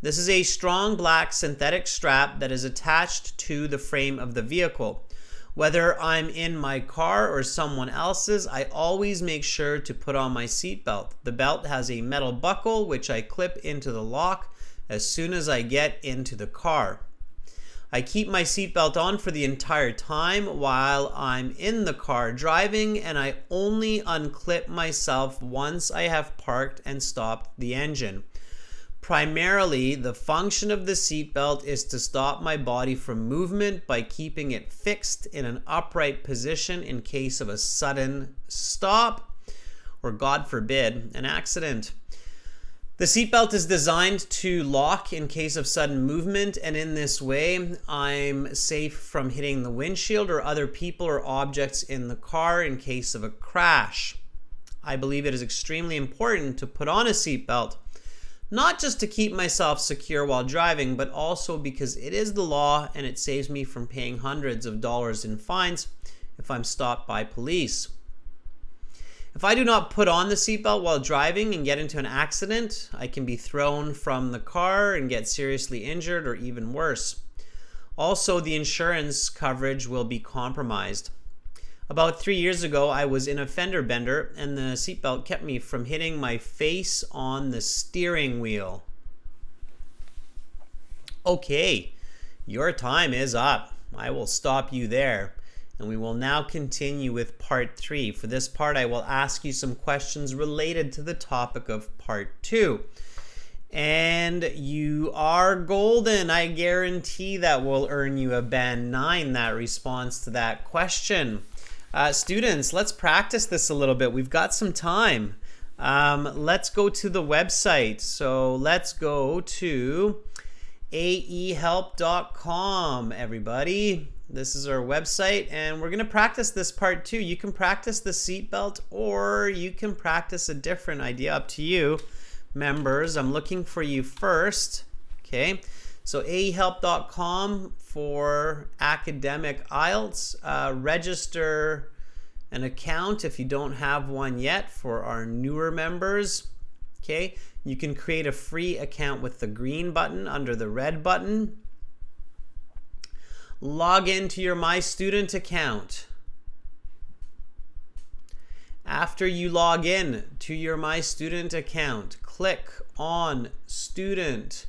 This is a strong black synthetic strap that is attached to the frame of the vehicle. Whether I'm in my car or someone else's, I always make sure to put on my seatbelt. The belt has a metal buckle which I clip into the lock as soon as I get into the car. I keep my seatbelt on for the entire time while I'm in the car driving, and I only unclip myself once I have parked and stopped the engine. Primarily, the function of the seatbelt is to stop my body from movement by keeping it fixed in an upright position in case of a sudden stop or, God forbid, an accident. The seatbelt is designed to lock in case of sudden movement, and in this way, I'm safe from hitting the windshield or other people or objects in the car in case of a crash. I believe it is extremely important to put on a seatbelt, not just to keep myself secure while driving, but also because it is the law and it saves me from paying hundreds of dollars in fines if I'm stopped by police. If I do not put on the seatbelt while driving and get into an accident, I can be thrown from the car and get seriously injured or even worse. Also, the insurance coverage will be compromised. About 3 years ago, I was in a fender bender and the seatbelt kept me from hitting my face on the steering wheel. Okay, your time is up. I will stop you there. And we will now continue with part 3. For this part, I will ask you some questions related to the topic of part 2. And you are golden. I guarantee that will earn you a band 9, that response to that question. Students, let's practice this a little bit. We've got some time. Let's go to the website. So let's go to AEHelp.com, everybody. This is our website, and we're going to practice this part 2. You can practice the seatbelt, or you can practice a different idea. Up to you, members. I'm looking for you first. Okay, so AEHelp.com for academic IELTS. Register an account if you don't have one yet for our newer members. Okay, you can create a free account with the green button under the red button. Log into your My Student account. After you log in to your My Student account, click on Student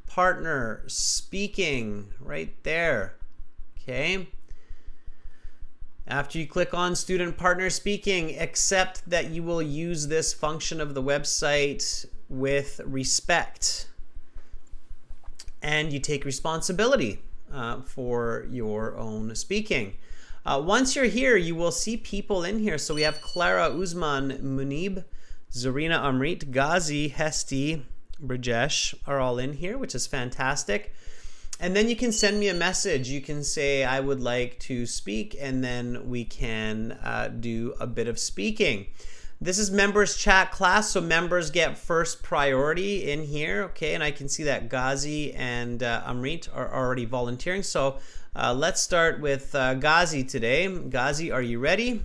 Partner Speaking right there. Okay. After you click on Student Partner Speaking, accept that you will use this function of the website with respect. And you take responsibility for your own speaking. Once you're here, you will see people in here. So we have Clara, Uzman, Munib, Zarina, Amrit, Ghazi, Hesti, Brajesh are all in here, which is fantastic. And then you can send me a message. You can say, I would like to speak, and then we can do a bit of speaking. This is members chat class, so members get first priority in here, okay? And I can see that Ghazi and Amrit are already volunteering. So let's start with Ghazi today. Ghazi, are you ready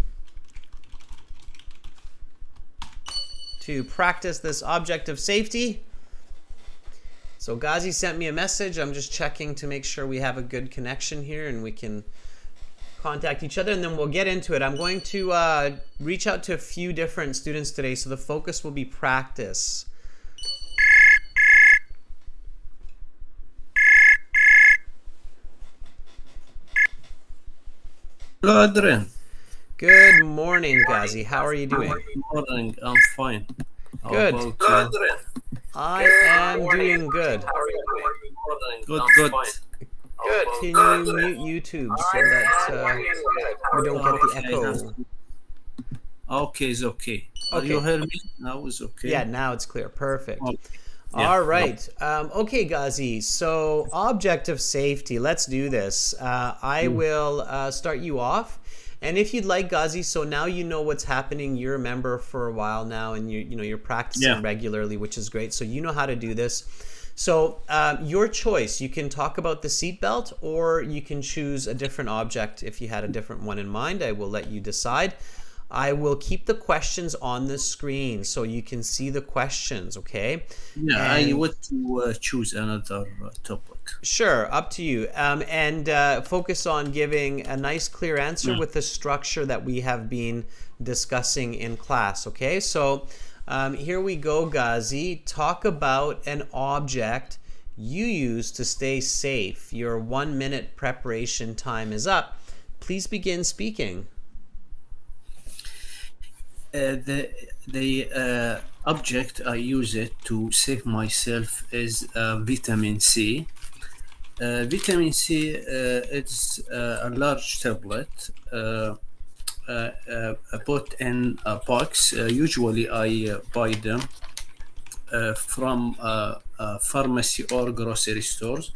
to practice this object of safety? So Ghazi sent me a message. I'm just checking to make sure we have a good connection here and we can contact each other, and then we'll get into it. I'm going to reach out to a few different students today, so the focus will be practice. Hello, Adrian. Good morning, Ghazi. How are you doing? Good morning. I'm fine. Good. How about you? I am doing good. Good, good. Good. Can you mute YouTube so that we don't get the echo? Okay, it's okay. You hear me? Now it's okay. Yeah, now it's clear. Perfect. Okay. Yeah. All right. Okay, Ghazi. So object of safety. Let's do this. I will start you off. And if you'd like, Ghazi, so now you know what's happening. You're a member for a while now, and you're practicing regularly, which is great. So you know how to do this. So your choice. You can talk about the seatbelt, or you can choose a different object if you had a different one in mind. I will let you decide. I will keep the questions on the screen so you can see the questions, okay? Yeah, I would to choose another topic. Sure, up to you. And focus on giving a nice, clear answer with the structure that we have been discussing in class, okay? So here we go, Ghazi. Talk about an object you use to stay safe. Your 1 minute preparation time is up. Please begin speaking. The object I use it to save myself is vitamin C. Vitamin C it's a large tablet put in a box. Usually I buy them from pharmacy or grocery stores.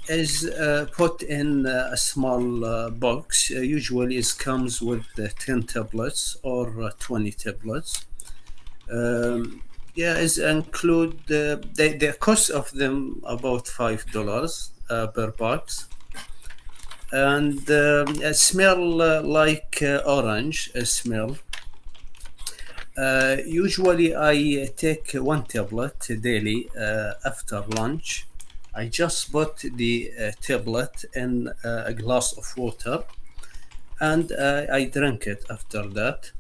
Is put in a small box. Usually it comes with 10 tablets or 20 tablets. Yeah, is include the cost of them about $5 per box, and it smell like orange smell. Usually I take one tablet daily after lunch. I just put the tablet in a glass of water, and I drink it after that.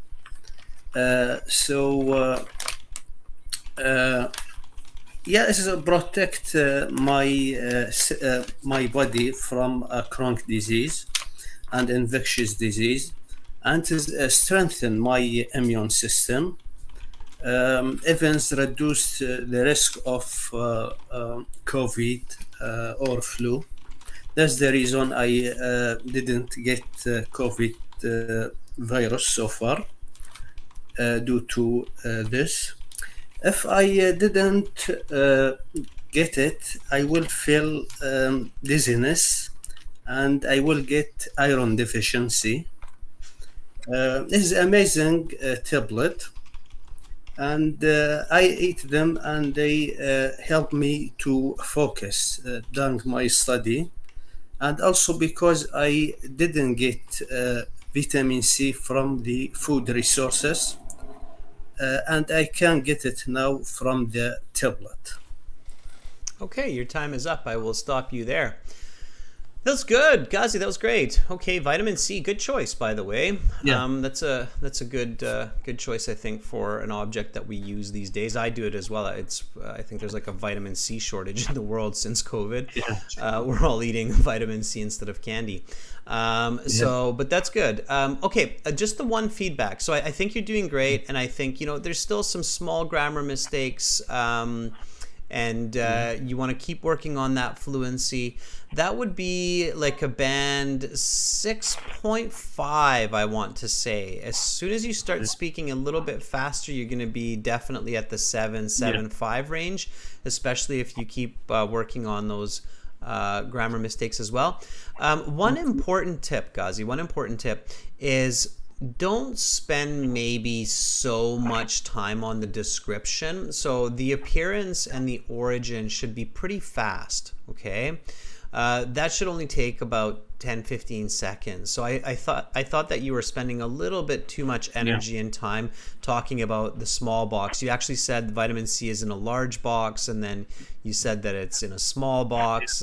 Yeah, this is protect my body from chronic disease and infectious disease, and to strengthen my immune system. Even reduce the risk of COVID or flu. That's the reason I didn't get COVID virus so far due to this. If I didn't get it, I will feel dizziness and I will get iron deficiency. This is amazing tablet, and I eat them, and they help me to focus during my study, and also because I didn't get vitamin C from the food resources, and I can get it now from the tablet. Okay, your time is up. I will stop you there. That's good, Ghazi. That was great. Okay, vitamin C, good choice, by the way. Yeah. That's a good choice, I think, for an object that we use these days. I do it as well. I think there's like a vitamin C shortage in the world since COVID. Yeah. We're all eating vitamin C instead of candy. But that's good. Okay, just the one feedback. So I think you're doing great, and I think there's still some small grammar mistakes. And you want to keep working on that fluency. That would be like a band 6.5, I want to say. As soon as you start speaking a little bit faster, you're going to be definitely at the 7.5 range, especially if you keep working on those grammar mistakes as well. One important tip, Ghazi, is don't spend maybe so much time on the description. So the appearance and the origin should be pretty fast, okay? That should only take about 10-15 seconds. So I thought that you were spending a little bit too much energy and time talking about the small box. You actually said vitamin C is in a large box, and then you said that it's in a small box.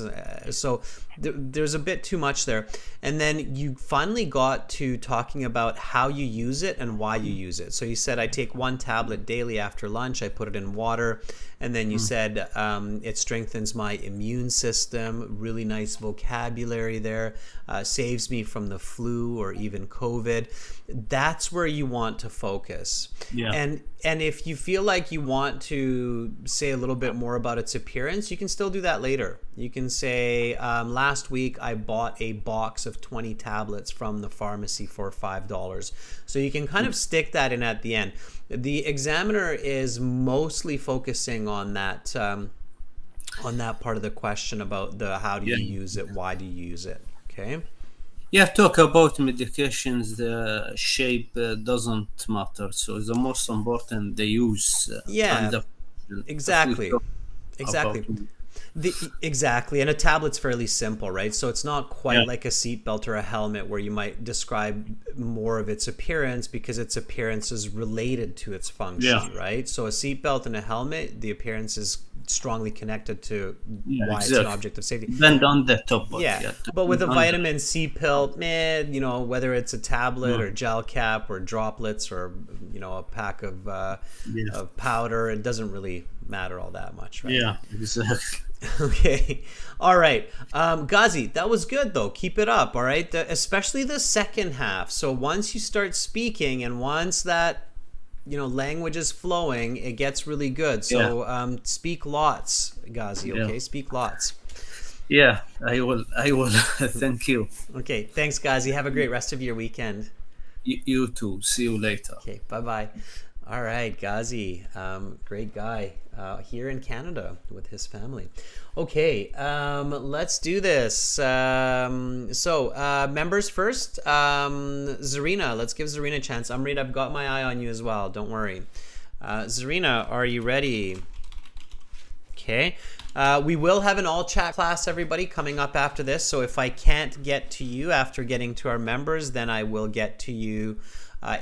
So there's a bit too much there. And then you finally got to talking about how you use it and why you use it. So you said, I take one tablet daily after lunch. I put it in water. And then you said it strengthens my immune system. Really nice vocabulary there. Saves me from the flu or even COVID. That's where you want to focus. Yeah. And if you feel like you want to say a little bit more about its appearance, you can still do that later. You can say, last week I bought a box of 20 tablets from the pharmacy for $5. So you can kind of stick that in at the end. The examiner is mostly focusing on that part of the question about the how do you use it, why do you use it, okay? Yeah, talk about medications. The shape doesn't matter. So the most important the use. Exactly. Exactly, and a tablet's fairly simple, right? So it's not Yeah, quite like a seatbelt or a helmet where you might describe more of its appearance because its appearance is related to its yeah, function, right? So a seatbelt and a helmet, the appearance is strongly connected to yeah, why it's an exactly. object of safety. Depend on the topic. Yeah, Yeah, but with depend a on the vitamin C pill, man, whether it's a tablet yeah, or gel cap or droplets or a pack yeah, of powder, it doesn't really matter all that much, right? yeah, exactly. Okay. All right. Ghazi, that was good though. Keep it up. All right. Especially the second half. So once you start speaking and once that, language is flowing, it gets really good. Yeah, So speak lots, Ghazi. yeah, Okay. Speak lots. yeah. I will. I will. Thank you. Okay. Thanks, Ghazi. Have a great rest of your weekend. You too. See you later. Okay. Bye bye. All right, Ghazi, great guy here in Canada with his family. Okay, let's do this. Members first. Zarina, let's give Zarina a chance. Amrit, I've got my eye on you as well. Don't worry. Zarina, are you ready? Okay. We will have an all chat class, everybody, coming up after this. So if I can't get to you after getting to our members, then I will get to you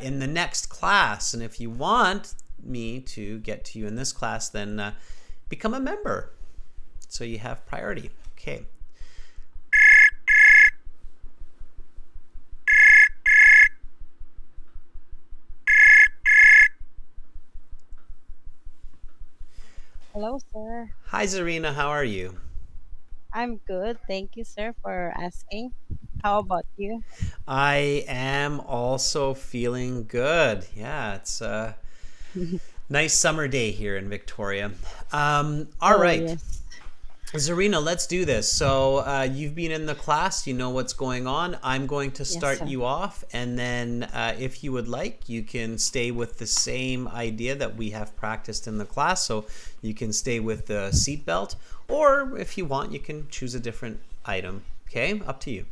in the next class. And if you want me to get to you in this class, then become a member so you have priority. Okay. Hello, sir. Hi, Zarina. How are you? I'm good. Thank you, sir, for asking. How about you? I am also feeling good. Yeah, it's a nice summer day here in Victoria. All Oh, right. yes. Zarina, let's do this. So you've been in the class, you know what's going on. I'm going to Yes, start sir. you off, and then if you would like, you can stay with the same idea that we have practiced in the class. So you can stay with the seatbelt, or if you want, you can choose a different item. Okay, up to you.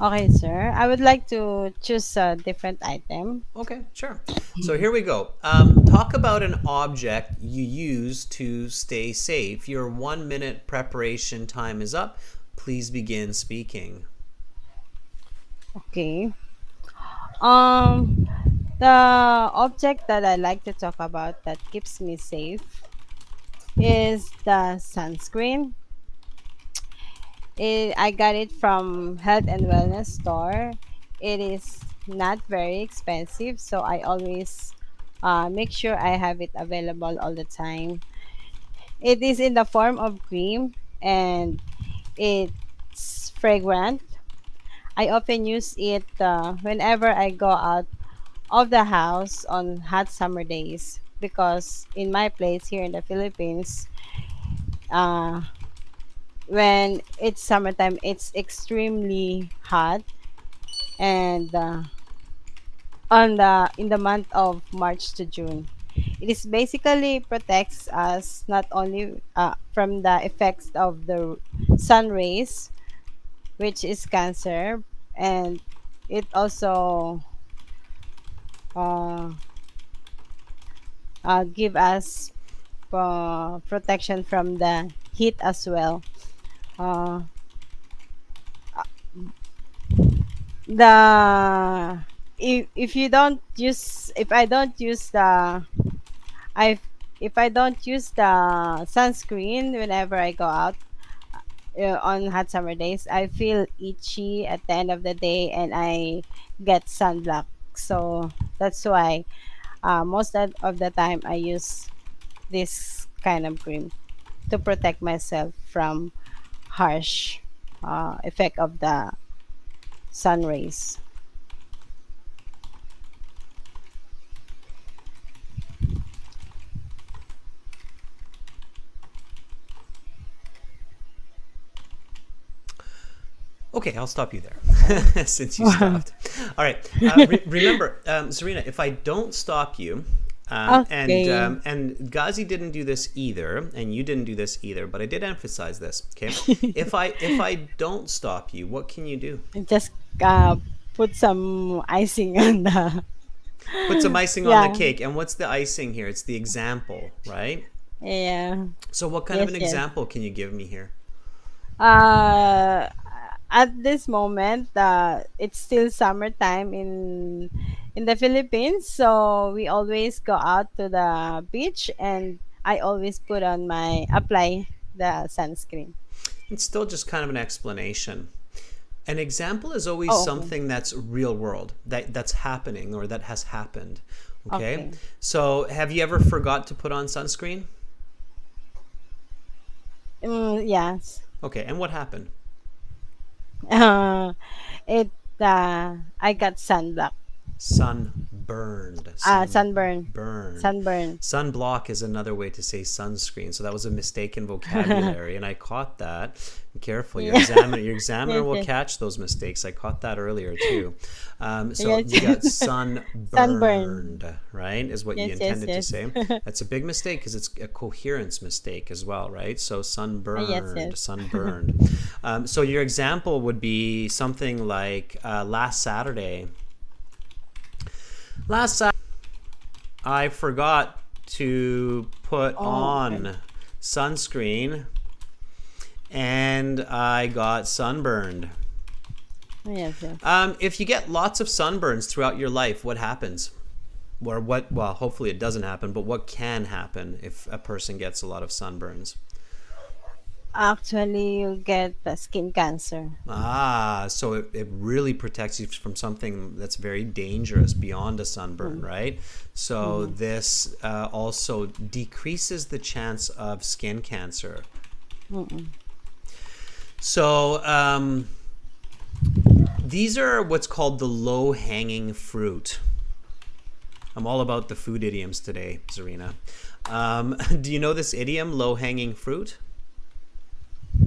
Okay, sir. I would like to choose a different item. Okay, sure. So here we go. Talk about an object you use to stay safe. Your 1 minute preparation time is up. Please begin speaking. Okay. Um, the object that I like to talk about that keeps me safe is the sunscreen. I got it from Health and Wellness store. It is not very expensive, so I always make sure I have it available all the time. It is in the form of cream and it's fragrant. I often use it whenever I go out of the house on hot summer days because in my place here in the Philippines, uh, when it's summertime, it's extremely hot and on the in the month of March to June. It is basically protects us not only from the effects of the sun rays, which is cancer, and it also uh, give us protection from the heat as well. Uh, the if you don't use if I don't use the I if I don't use the sunscreen whenever I go out on hot summer days, I feel itchy at the end of the day and I get sunblock. So that's why most of the time I use this kind of cream to protect myself from harsh effect of the sun rays. Okay, I'll stop you there since you stopped. All right. Remember, Zarina, if I don't stop you, Okay. and Ghazi didn't do this either, and you didn't do this either, but I did emphasize this. Okay, if I don't stop you, what can you do? Just put some icing on the Put some icing on the yeah. cake. And what's the icing here? It's the example, right? Yeah. So what kind of an Yes, yes. example can you give me here? Uh, at this moment, it's still summertime in the Philippines, so we always go out to the beach, and I always put on my apply the sunscreen. It's still just kind of an explanation. An example is always Oh, okay. something that's real world, that's happening or that has happened. Okay? Okay. So have you ever forgot to put on sunscreen? Yes. Okay, and what happened? Uh, it I got sunblock. Sunburned. Sunburn. Sunburned. Sunburn. Sunblock is another way to say sunscreen. So that was a mistake in vocabulary, and I caught that. Be careful, your Yeah. examiner Yes, will yes. catch those mistakes. I caught that earlier too. So Yes. you got Sunburn. sunburned, right? Is what you Yes, yes, intended to yes. say. That's a big mistake because it's a coherence mistake as well, right? So Yes, sunburned, yes. sunburned. So your example would be something like last Saturday. Last Saturday, I forgot to put Oh, okay. on sunscreen and I got sunburned. Yes, yes. If you get lots of sunburns throughout your life, what happens? Or what, well, hopefully it doesn't happen, but what can happen if a person gets a lot of sunburns? Actually, you get the skin cancer. So it really protects you from something that's very dangerous beyond a sunburn, Mm-hmm. right? So Mm-hmm. this also decreases the chance of skin cancer. Mm-hmm. So these are what's called the low-hanging fruit. I'm all about the food idioms today, Zarina. Do you know this idiom, low-hanging fruit?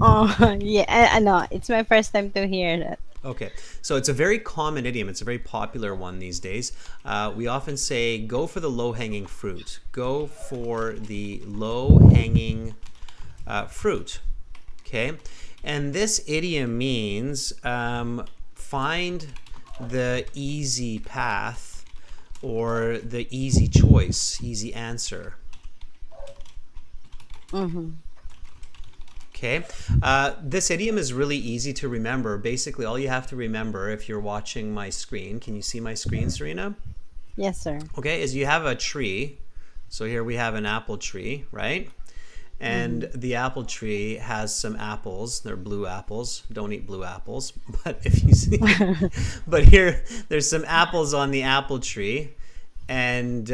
Oh, yeah. I know. It's my first time to hear that. Okay, so it's a very common idiom. It's a very popular one these days. We often say, go for the low-hanging fruit. Go for the low-hanging fruit. Okay, and this idiom means find the easy path or the easy choice, easy answer. Mm-hmm. Okay, this idiom is really easy to remember. Basically, all you have to remember if you're watching my screen, can you see my screen, Serena? Yes, sir. Okay, is you have a tree. So here we have an apple tree, right? And Mm-hmm. the apple tree has some apples. They're blue apples. Don't eat blue apples. But if you see, but here there's some apples on the apple tree. And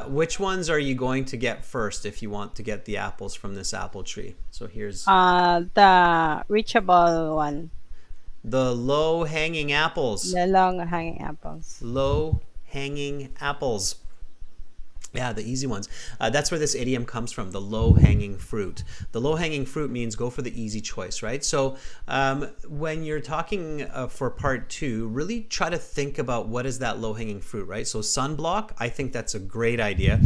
which ones are you going to get first if you want to get the apples from this apple tree? So here's The reachable one, the low hanging apples. the long hanging apples. Low hanging apples. Yeah, the easy ones. That's where this idiom comes from, the low-hanging fruit. The low-hanging fruit means go for the easy choice, right? So when you're talking for part two, really try to think about what is that low-hanging fruit, right? So sunblock, I think that's a great idea.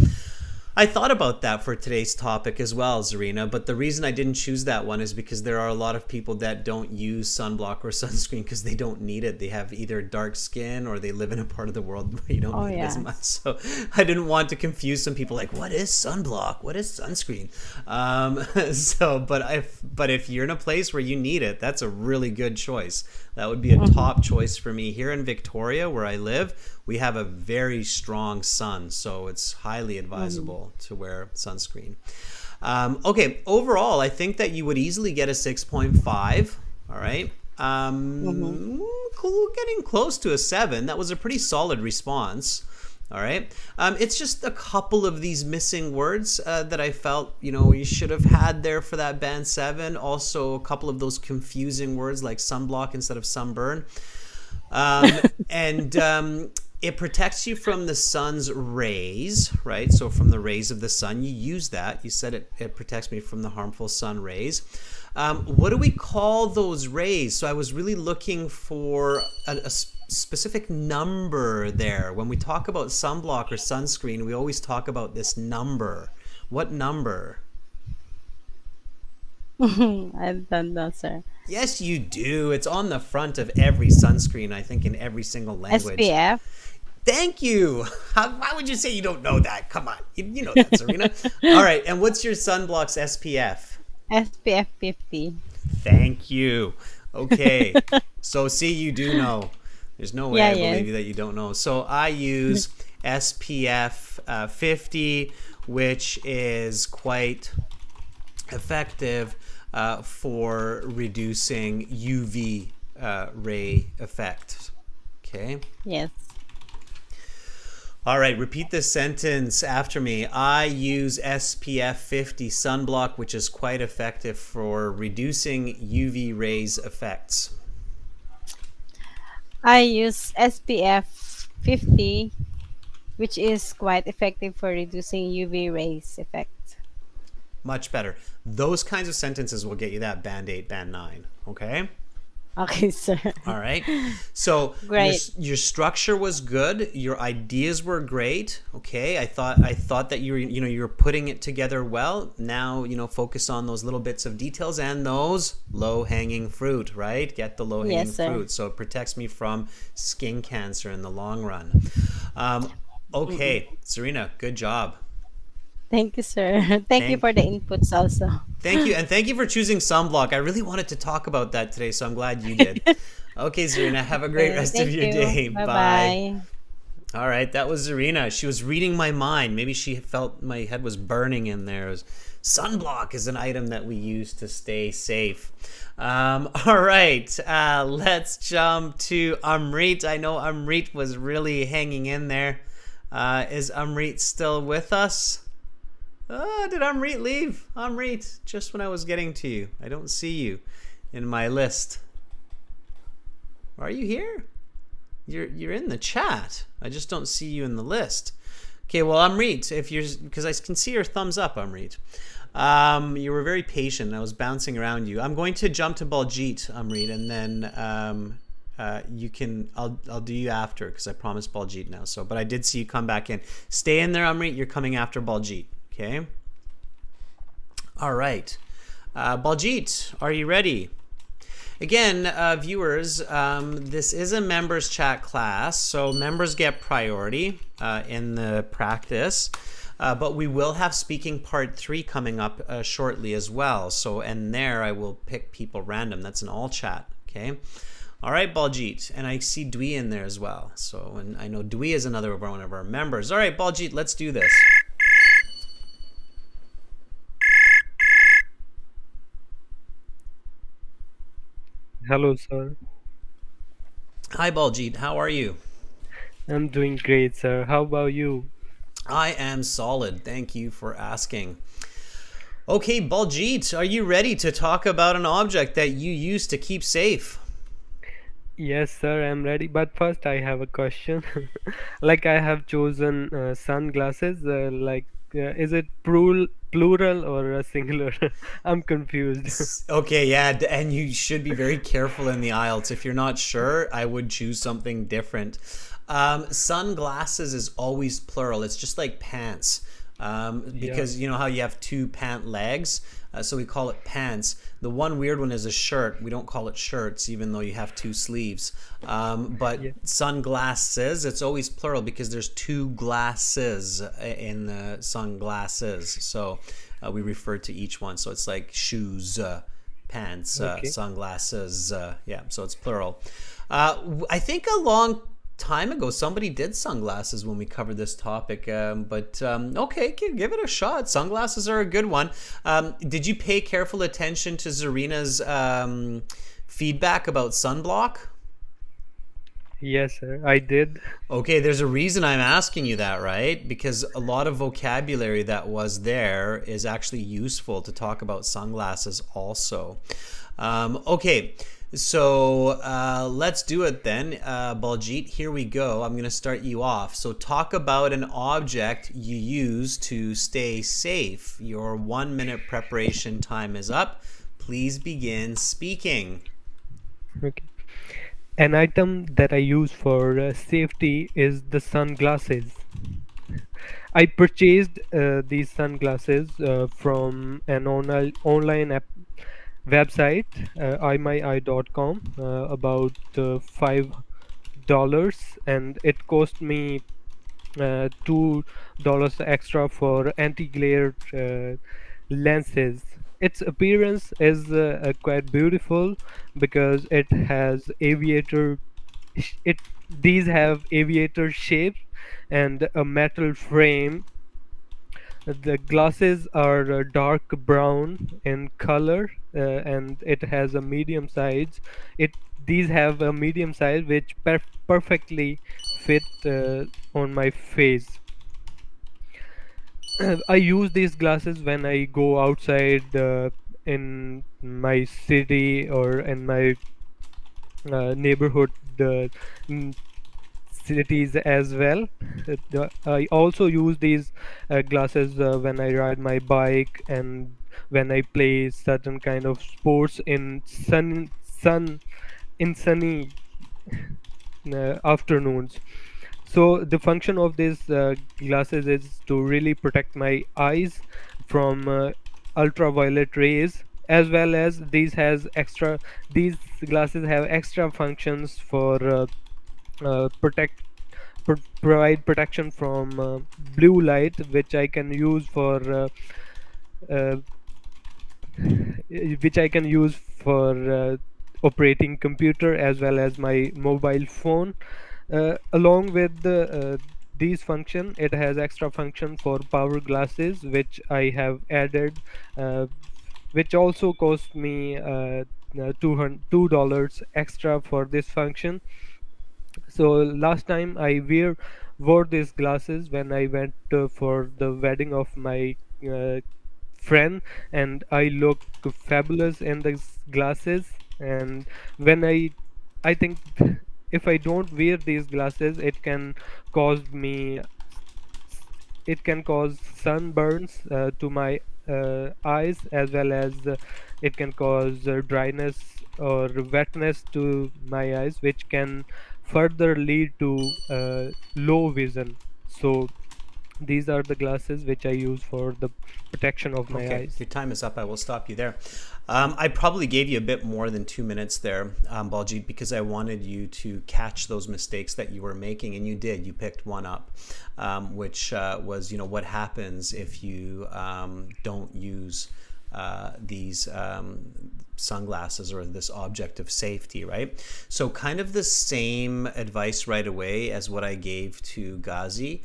I thought about that for today's topic as well, Zarina, but the reason I didn't choose that one is because there are a lot of people that don't use sunblock or sunscreen because they don't need it. They have either dark skin or they live in a part of the world where you don't Oh, need it as much. yes. So I didn't want to confuse some people like, what is sunblock? What is sunscreen? But if you're in a place where you need it, that's a really good choice. That would be a Mm-hmm. top choice for me. Here in Victoria, where I live, we have a very strong sun, so it's highly Mm-hmm. advisable to wear sunscreen. Okay, overall, I think that you would easily get a 6.5. All right. Mm-hmm. Getting close to a 7. That was a pretty solid response. All right. It's just a couple of these missing words that I felt, you should have had there for that band 7. Also, a couple of those confusing words like sunblock instead of sunburn. And it protects you from the sun's rays, right? So from the rays of the sun, you use that. You said it protects me from the harmful sun rays. What do we call those rays? So I was really looking for a specific number there. When we talk about sunblock or sunscreen, we always talk about this number. What number? I don't know, sir. Yes, you do. It's on the front of every sunscreen, I think, in every single language. SPF. Thank you. Why would you say you don't know that? Come on. You know that, Zarina. All right. And what's your sunblock's SPF? SPF 50. Thank you. Okay. So, see, you do know. There's no way Yeah, I yes. believe you that you don't know. So, I use SPF 50, which is quite effective for reducing UV ray effects. Okay. Yes. All right, repeat this sentence after me. I use SPF 50 sunblock, which is quite effective for reducing UV rays effects. I use SPF 50, which is quite effective for reducing UV rays effect. Much better. Those kinds of sentences will get you that band 8, band 9. Okay? Okay, sir. All right. So Great. your structure was good. Your ideas were great. Okay. I thought that you were putting it together well. Now, focus on those little bits of details and those low-hanging fruit, right? Get the low-hanging Yes, sir. fruit. So it protects me from skin cancer in the long run. Okay, Zarina, good job. Thank you, sir. Thank you Thank for the inputs also. Thank you, and thank you for choosing sunblock. I really wanted to talk about that today, so I'm glad you did. Okay, Zarina, have a great Okay, rest of thank your you. day. Bye Bye. bye. All right, that was Zarina. She was reading my mind. Maybe she felt my head was burning in there. Sunblock is an item that we use to stay safe. All right, let's jump to Amrit. I know Amrit was really hanging in there. Is Amrit still with us? Did Amrit leave? Amrit, just when I was getting to you. I don't see you in my list. Are you here? You're in the chat. I just don't see you in the list. Okay, well, Amrit, because I can see your thumbs up, Amrit. You were very patient. I was bouncing around you. I'm going to jump to Baljeet, Amrit, and then I'll do you after because I promised Baljeet now. But I did see you come back in. Stay in there, Amrit. You're coming after Baljeet. Okay. All right. Baljeet, are you ready? Again, viewers, this is a members chat class, so members get priority in the practice. But we will have speaking part 3 coming up shortly as well. So, and there I will pick people random. That's an all chat. Okay. All right, Baljeet, and I see Dwi in there as well. So, and I know Dwi is another one of our members. All right, Baljeet, let's do this. Hello, sir. Hi, Baljeet. How are you? I'm doing great, sir. How about you? I am solid. Thank you for asking. Okay, Baljeet, are you ready to talk about an object that you use to keep safe? Yes, sir, I'm ready. But first, I have a question. Like, I have chosen sunglasses. Is it plural or a singular? I'm confused. Okay, yeah, and you should be very careful in the IELTS. If you're not sure, I would choose something different. Sunglasses is always plural. It's just like pants. Because you know how you have 2 pant legs, so we call it pants. The one weird one is a shirt. We don't call it shirts, even though you have 2 sleeves. But sunglasses, it's always plural because there's 2 glasses in the sunglasses. So we refer to each one. So it's like shoes, pants, Okay. sunglasses. Yeah, so it's plural. I think a long time ago somebody did sunglasses when we covered this topic, but okay, give it a shot. Sunglasses are a good one. Did you pay careful attention to Zarina's feedback about sunblock? Yes, sir, I did. Okay, there's a reason I'm asking you that, right? Because a lot of vocabulary that was there is actually useful to talk about sunglasses also. Okay, so let's do it then. Baljeet, here we go. I'm going to start you off. So talk about an object you use to stay safe. Your 1-minute preparation time is up. Please begin speaking. Okay. An item that I use for safety is the sunglasses. I purchased these sunglasses from an online app website, imyeye.com, about and it cost me $2 extra for anti-glare lenses. Its appearance is quite beautiful because it these have aviator shapes and a metal frame. The glasses are dark brown in color, and it has a medium size. It These have a medium size which perfectly fit on my face. I use these glasses when I go outside in my city or in my neighborhood mm, cities as well. I also use these glasses when I ride my bike and when I play certain kind of sports in sunny afternoons. So the function of these glasses is to really protect my eyes from ultraviolet rays, as well as these glasses have extra functions for protect provide protection from blue light, which I can use for uh, operating computer as well as my mobile phone. Along with these function, it has extra function for power glasses, which I have added, uh, which also cost me $2 extra for this function. So last time wore these glasses when I went for the wedding of my uh, friend, and I look fabulous in these glasses. And when I think if I don't wear these glasses, cause me it can cause sunburns to my eyes, as well as it can cause dryness or wetness to my eyes, which can further lead to low vision. So these are the glasses which I use for the protection of my Okay, eyes. your time is up. I will stop you there. I probably gave you a bit more than 2 minutes there, Baljeet, because I wanted you to catch those mistakes that you were making, and you did. You picked one up, which was, what happens if you don't use these sunglasses or this object of safety, right? So kind of the same advice right away as what I gave to Ghazi.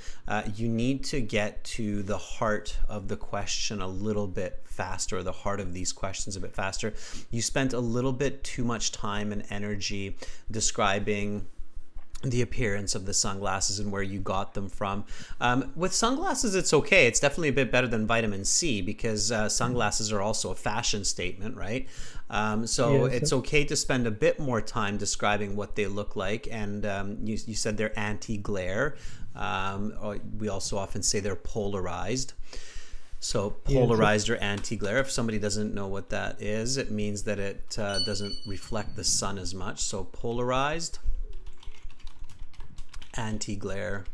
You need to get to the heart of the question a little bit faster, the heart of these questions a bit faster. You spent a little bit too much time and energy describing the appearance of the sunglasses and where you got them from. With sunglasses, it's okay. It's definitely a bit better than vitamin C because sunglasses are also a fashion statement, right? So Yes, it's okay to spend a bit more time describing what they look like. And you said they're anti-glare. Or we also often say they're polarized. So polarized or anti-glare, if somebody doesn't know what that is, it means that it doesn't reflect the sun as much. So polarized, anti-glare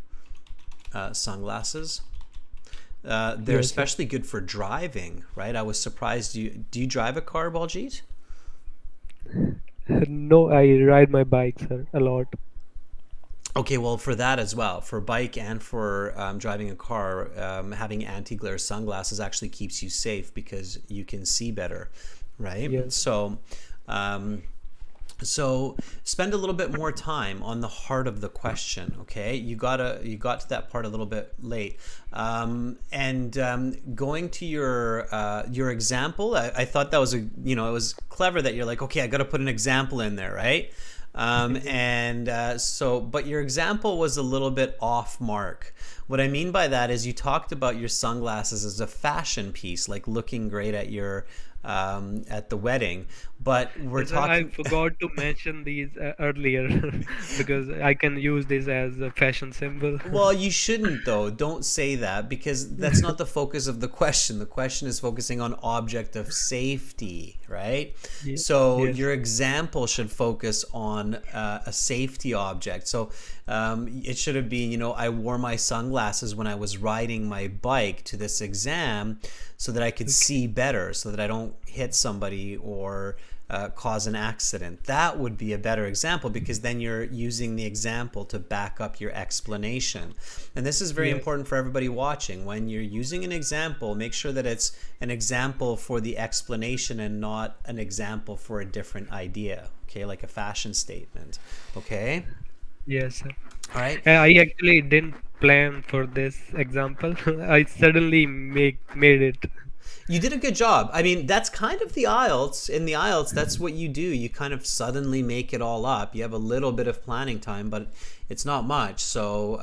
sunglasses. They're especially good for driving, right? I was surprised. Do you drive a car, Baljeet? No, I ride my bike, sir, a lot. Okay, well, for that as well, for bike and for driving a car, having anti-glare sunglasses actually keeps you safe because you can see better, right? Yes. So spend a little bit more time on the heart of the question. Okay, you got to that part a little bit late, and going to your example. I thought that was it was clever that you're like, okay, I got to put an example in there, right? But your example was a little bit off mark. What I mean by that is you talked about your sunglasses as a fashion piece, like looking great at your at the wedding, but we're talking. I forgot to mention these earlier because I can use this as a fashion symbol. Well, you shouldn't though. Don't say that because that's not the focus of the question. The question is focusing on object of safety, right? So Yes. your example should focus on a safety object. So it should have been, I wore my sunglasses when I was riding my bike to this exam so that I could see better, so that I don't hit somebody or cause an accident. That would be a better example, because then you're using the example to back up your explanation. And this is very important for everybody watching. When you're using an example, make sure that it's an example for the explanation and not an example for a different idea. Okay, like a fashion statement. Okay. Yes, sir. All right. I actually didn't plan for this example. I suddenly made it. You did a good job. I mean, that's kind of the IELTS. In the IELTS, that's what you do. You kind of suddenly make it all up. You have a little bit of planning time, but it's not much. So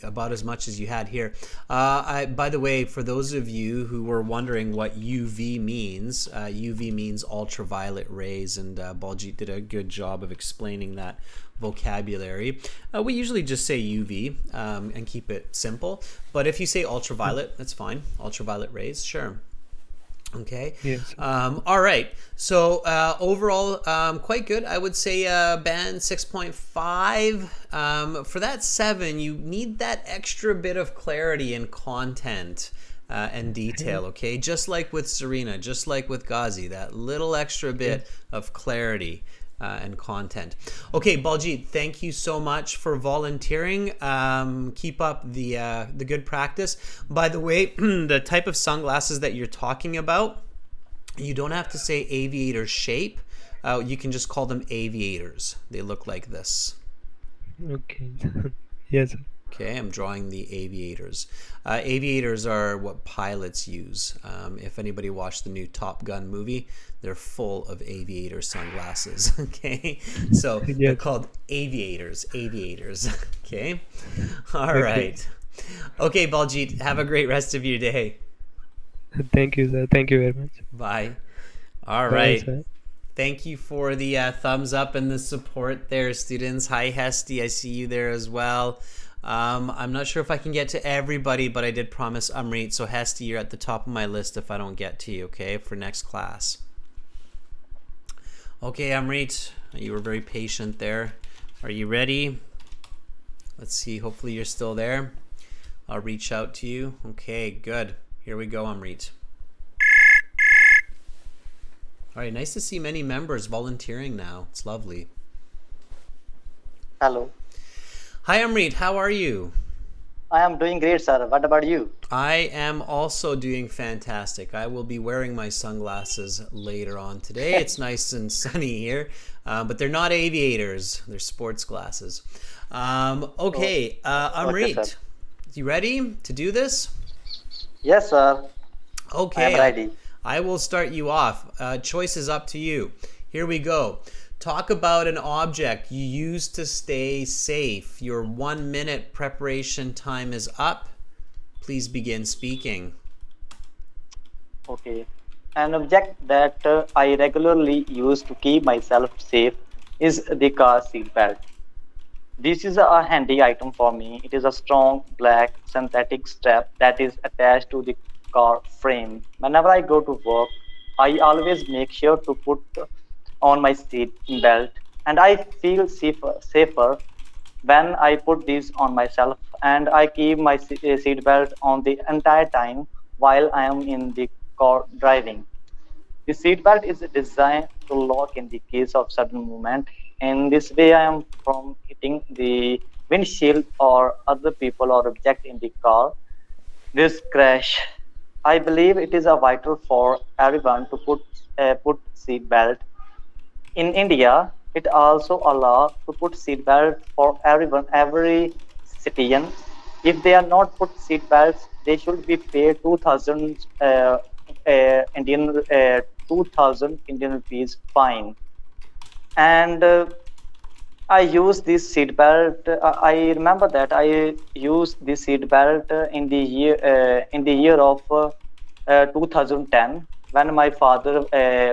about as much as you had here. By the way, for those of you who were wondering what UV means, UV means ultraviolet rays, and Baljeet did a good job of explaining that vocabulary. We usually just say UV and keep it simple. But if you say ultraviolet, that's fine. Ultraviolet rays, sure. Okay. Yes. All right. So overall, quite good. I would say band 6.5. For that 7, you need that extra bit of clarity and content and detail. Okay. Just like with Zarina, just like with Ghazi, that little extra bit of clarity and content. Okay, Baljeet, thank you so much for volunteering. Keep up the good practice. By the way, the type of sunglasses that you're talking about, you don't have to say aviator shape. You can just call them aviators. They look like this. Okay. Yes. Okay, I'm drawing the aviators. Aviators are what pilots use. If anybody watched the new Top Gun movie, they're full of aviator sunglasses. Okay, so they're called aviators. Aviators. Okay, all right. Okay, Baljeet, have a great rest of your day. Thank you, sir. Thank you very much. Bye. All Bye, right. sir. Thank you for the thumbs up and the support there, students. Hi, Hesty. I see you there as well. I'm not sure if I can get to everybody, but I did promise Amrit. So Hesty, you're at the top of my list if I don't get to you, okay, for next class. Okay, Amrit, you were very patient there. Are you ready? Let's see. Hopefully you're still there. I'll reach out to you. Okay, good. Here we go, Amrit. All right, nice to see many members volunteering now. It's lovely. Hello. Hi, Amrit. How are you? I am doing great, sir. What about you? I am also doing fantastic. I will be wearing my sunglasses later on today. It's nice and sunny here, but they're not aviators. They're sports glasses. Okay, Amrit, Okay, you ready to do this? Yes, sir. Okay, I am ready. I will start you off. Choice is up to you. Here we go. Talk about an object you use to stay safe. Your 1 minute preparation time is up. Please begin speaking. Okay. An object that I regularly use to keep myself safe is the car seat belt. This is a handy item for me. It is a strong black synthetic strap that is attached to the car frame. Whenever I go to work, I always make sure to put on my seat belt, and I feel safer when I put this on myself, and I keep my seat belt on the entire time while I am in the car driving. The seat belt is designed to lock in the case of sudden movement. In this way, I am from hitting the windshield or other people or object in the car. This crash, I believe it is a vital for everyone to put seat belt. In India, it also allows to put seat belt for everyone, every citizen. If they are not put seat belts, they should be paid 2,000 Indian 2,000 Indian rupees fine. And I use this seat belt. I remember that I used this seat belt in the year of 2010 when my father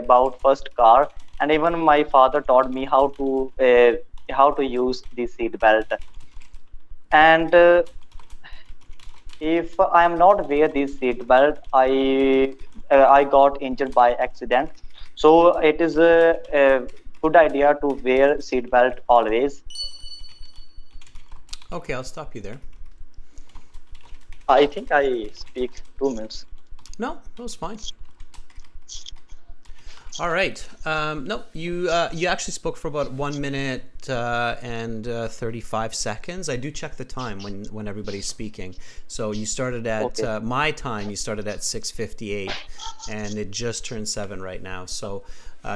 bought first car, and even my father taught me how to use the seat belt. And if I am not wear this seat belt, I got injured by accident. So it is a good idea to wear seat belt always. Okay, I'll stop you there. I think I speak 2 minutes. No, that was fine. All right. No, you actually spoke for about 1 minute and 35 seconds. I do check the time when everybody's speaking. So you started at Okay. my time. You started at 6:58, and it just turned 7 right now. So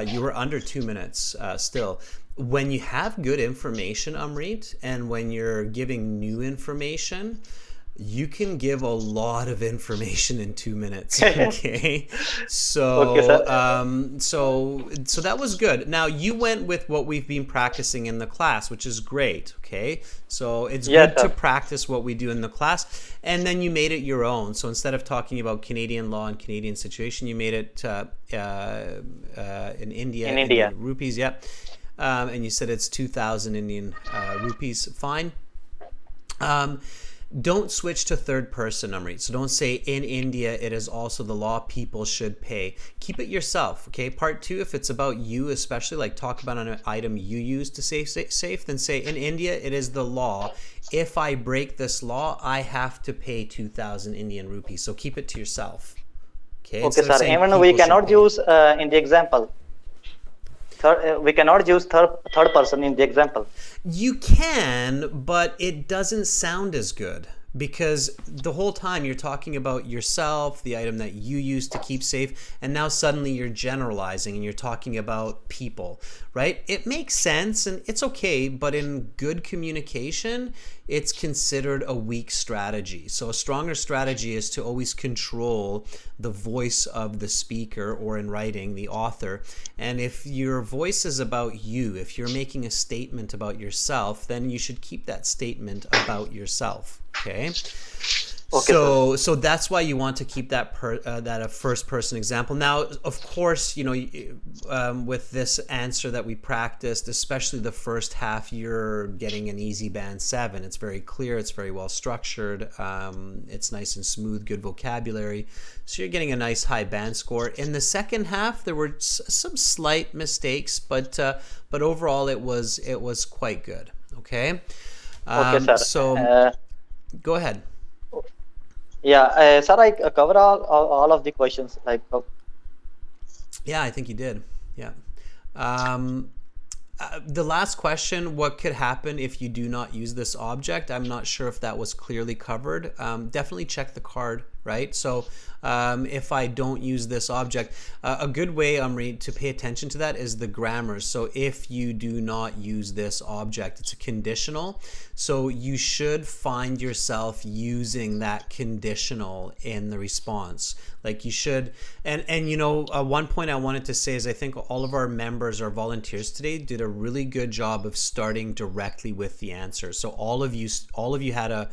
you were under 2 minutes still. When you have good information, Amrit, and when you're giving new information, you can give a lot of information in 2 minutes. Okay, Okay, so sir. so that was good. Now you went with what we've been practicing in the class, which is great. Okay, so it's Yes, good to sir. practice what we do in the class, and then you made it your own. So instead of talking about Canadian law and Canadian situation, you made it in India, In India. Indian rupees. Yep. And you said it's 2,000 Indian rupees. Fine. Um, don't switch to third person, Amrit. So don't say in India it is also the law, people should pay. Keep it yourself, okay? Part 2, if it's about you, especially like talk about an item you use to stay safe, then say in India it is the law. If I break this law, I have to pay 2,000 Indian rupees. So keep it to yourself, okay? Okay, Instead of sir. saying Even we people should cannot pay. use in the example. We cannot use third person in the example. You can, but it doesn't sound as good because the whole time you're talking about yourself, the item that you use to keep safe, and now suddenly you're generalizing and you're talking about people, right? It makes sense and it's okay, but in good communication, it's considered a weak strategy. So a stronger strategy is to always control the voice of the speaker, or in writing, the author. And if your voice is about you, if you're making a statement about yourself, then you should keep that statement about yourself. Okay. Okay, So that's why you want to keep that a first person example. Now, of course, with this answer that we practiced, especially the first half, you're getting an easy band 7. It's very clear. It's very well structured. It's nice and smooth, good vocabulary. So you're getting a nice high band score. In the second half, there were some slight mistakes, but overall, it was quite good. Okay. Okay, sir. So go ahead. Yeah, sir, I cover all of the questions. Like, Yeah, I think you did. Yeah. Um, the last question, what could happen if you do not use this object? I'm not sure if that was clearly covered. Definitely check the card, right? So if I don't use this object, a good way, Amrit, to pay attention to that is the grammar. So if you do not use this object, it's a conditional. So you should find yourself using that conditional in the response. Like you should, and one point I wanted to say is I think all of our members, our volunteers today, did a really good job of starting directly with the answer. So all of you had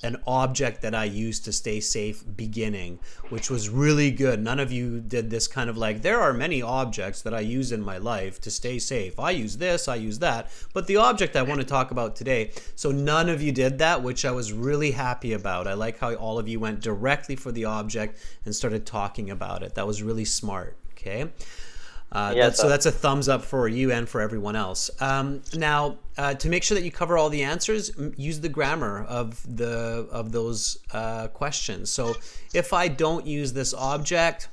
an object that I used to stay safe beginning, which was really good. None of you did this kind of like, there are many objects that I use in my life to stay safe. I use this, I use that, but the object I want to talk about today. So none of you did that, which I was really happy about. I like how all of you went directly for the object and started talking about it. That was really smart. Okay. yes, So sir. that's a thumbs up for you and for everyone else. Now, to make sure that you cover all the answers, use the grammar of those questions. So if I don't use this object,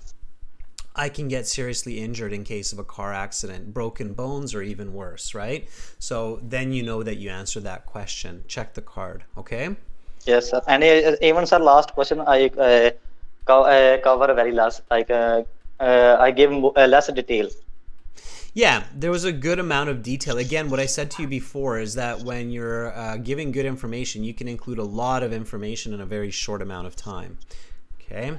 I can get seriously injured in case of a car accident, broken bones, or even worse, right? So then you know that you answer that question. Check the card, okay? Yes, sir. And even sir, last question I cover very last. Like I give less detail. Yeah, there was a good amount of detail. Again, what I said to you before is that when you're giving good information, you can include a lot of information in a very short amount of time. Okay.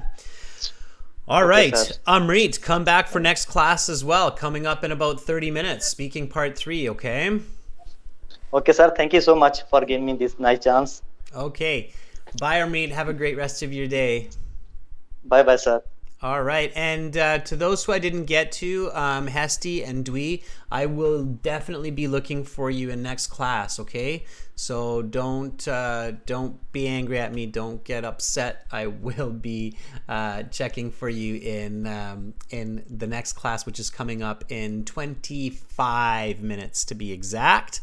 All right. sir. Amrit, come back for next class as well, coming up in about 30 minutes, speaking part 3, okay? Okay, sir. Thank you so much for giving me this nice chance. Okay. Bye, Amrit. Have a great rest of your day. Bye, bye, sir. All right, and to those who I didn't get to, Hesti and Dwi, I will definitely be looking for you in next class. Okay, so don't be angry at me. Don't get upset. I will be checking for you in the next class, which is coming up in 25 minutes to be exact.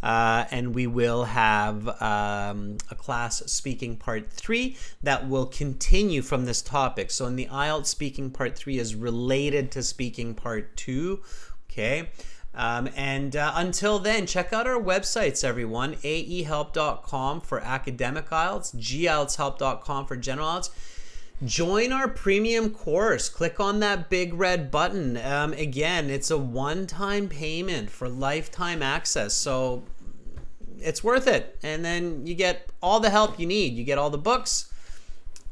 and we will have a class speaking part 3 that will continue from this topic. So in the IELTS speaking part 3 is related to speaking part 2. Okay. Until then, check out our websites, everyone. AEHelp.com for academic IELTS, GIELTShelp.com for general IELTS. Join our premium course. Click on that big red button. Again, it's a one-time payment for lifetime access, so it's worth it. And then you get all the help you need. You get all the books,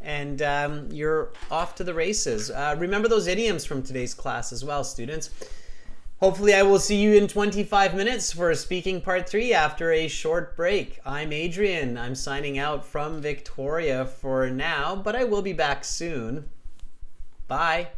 and you're off to the races. Remember those idioms from today's class as well, students. Hopefully I will see you in 25 minutes for speaking part 3 after a short break. I'm Adrian. I'm signing out from Victoria for now, but I will be back soon. Bye.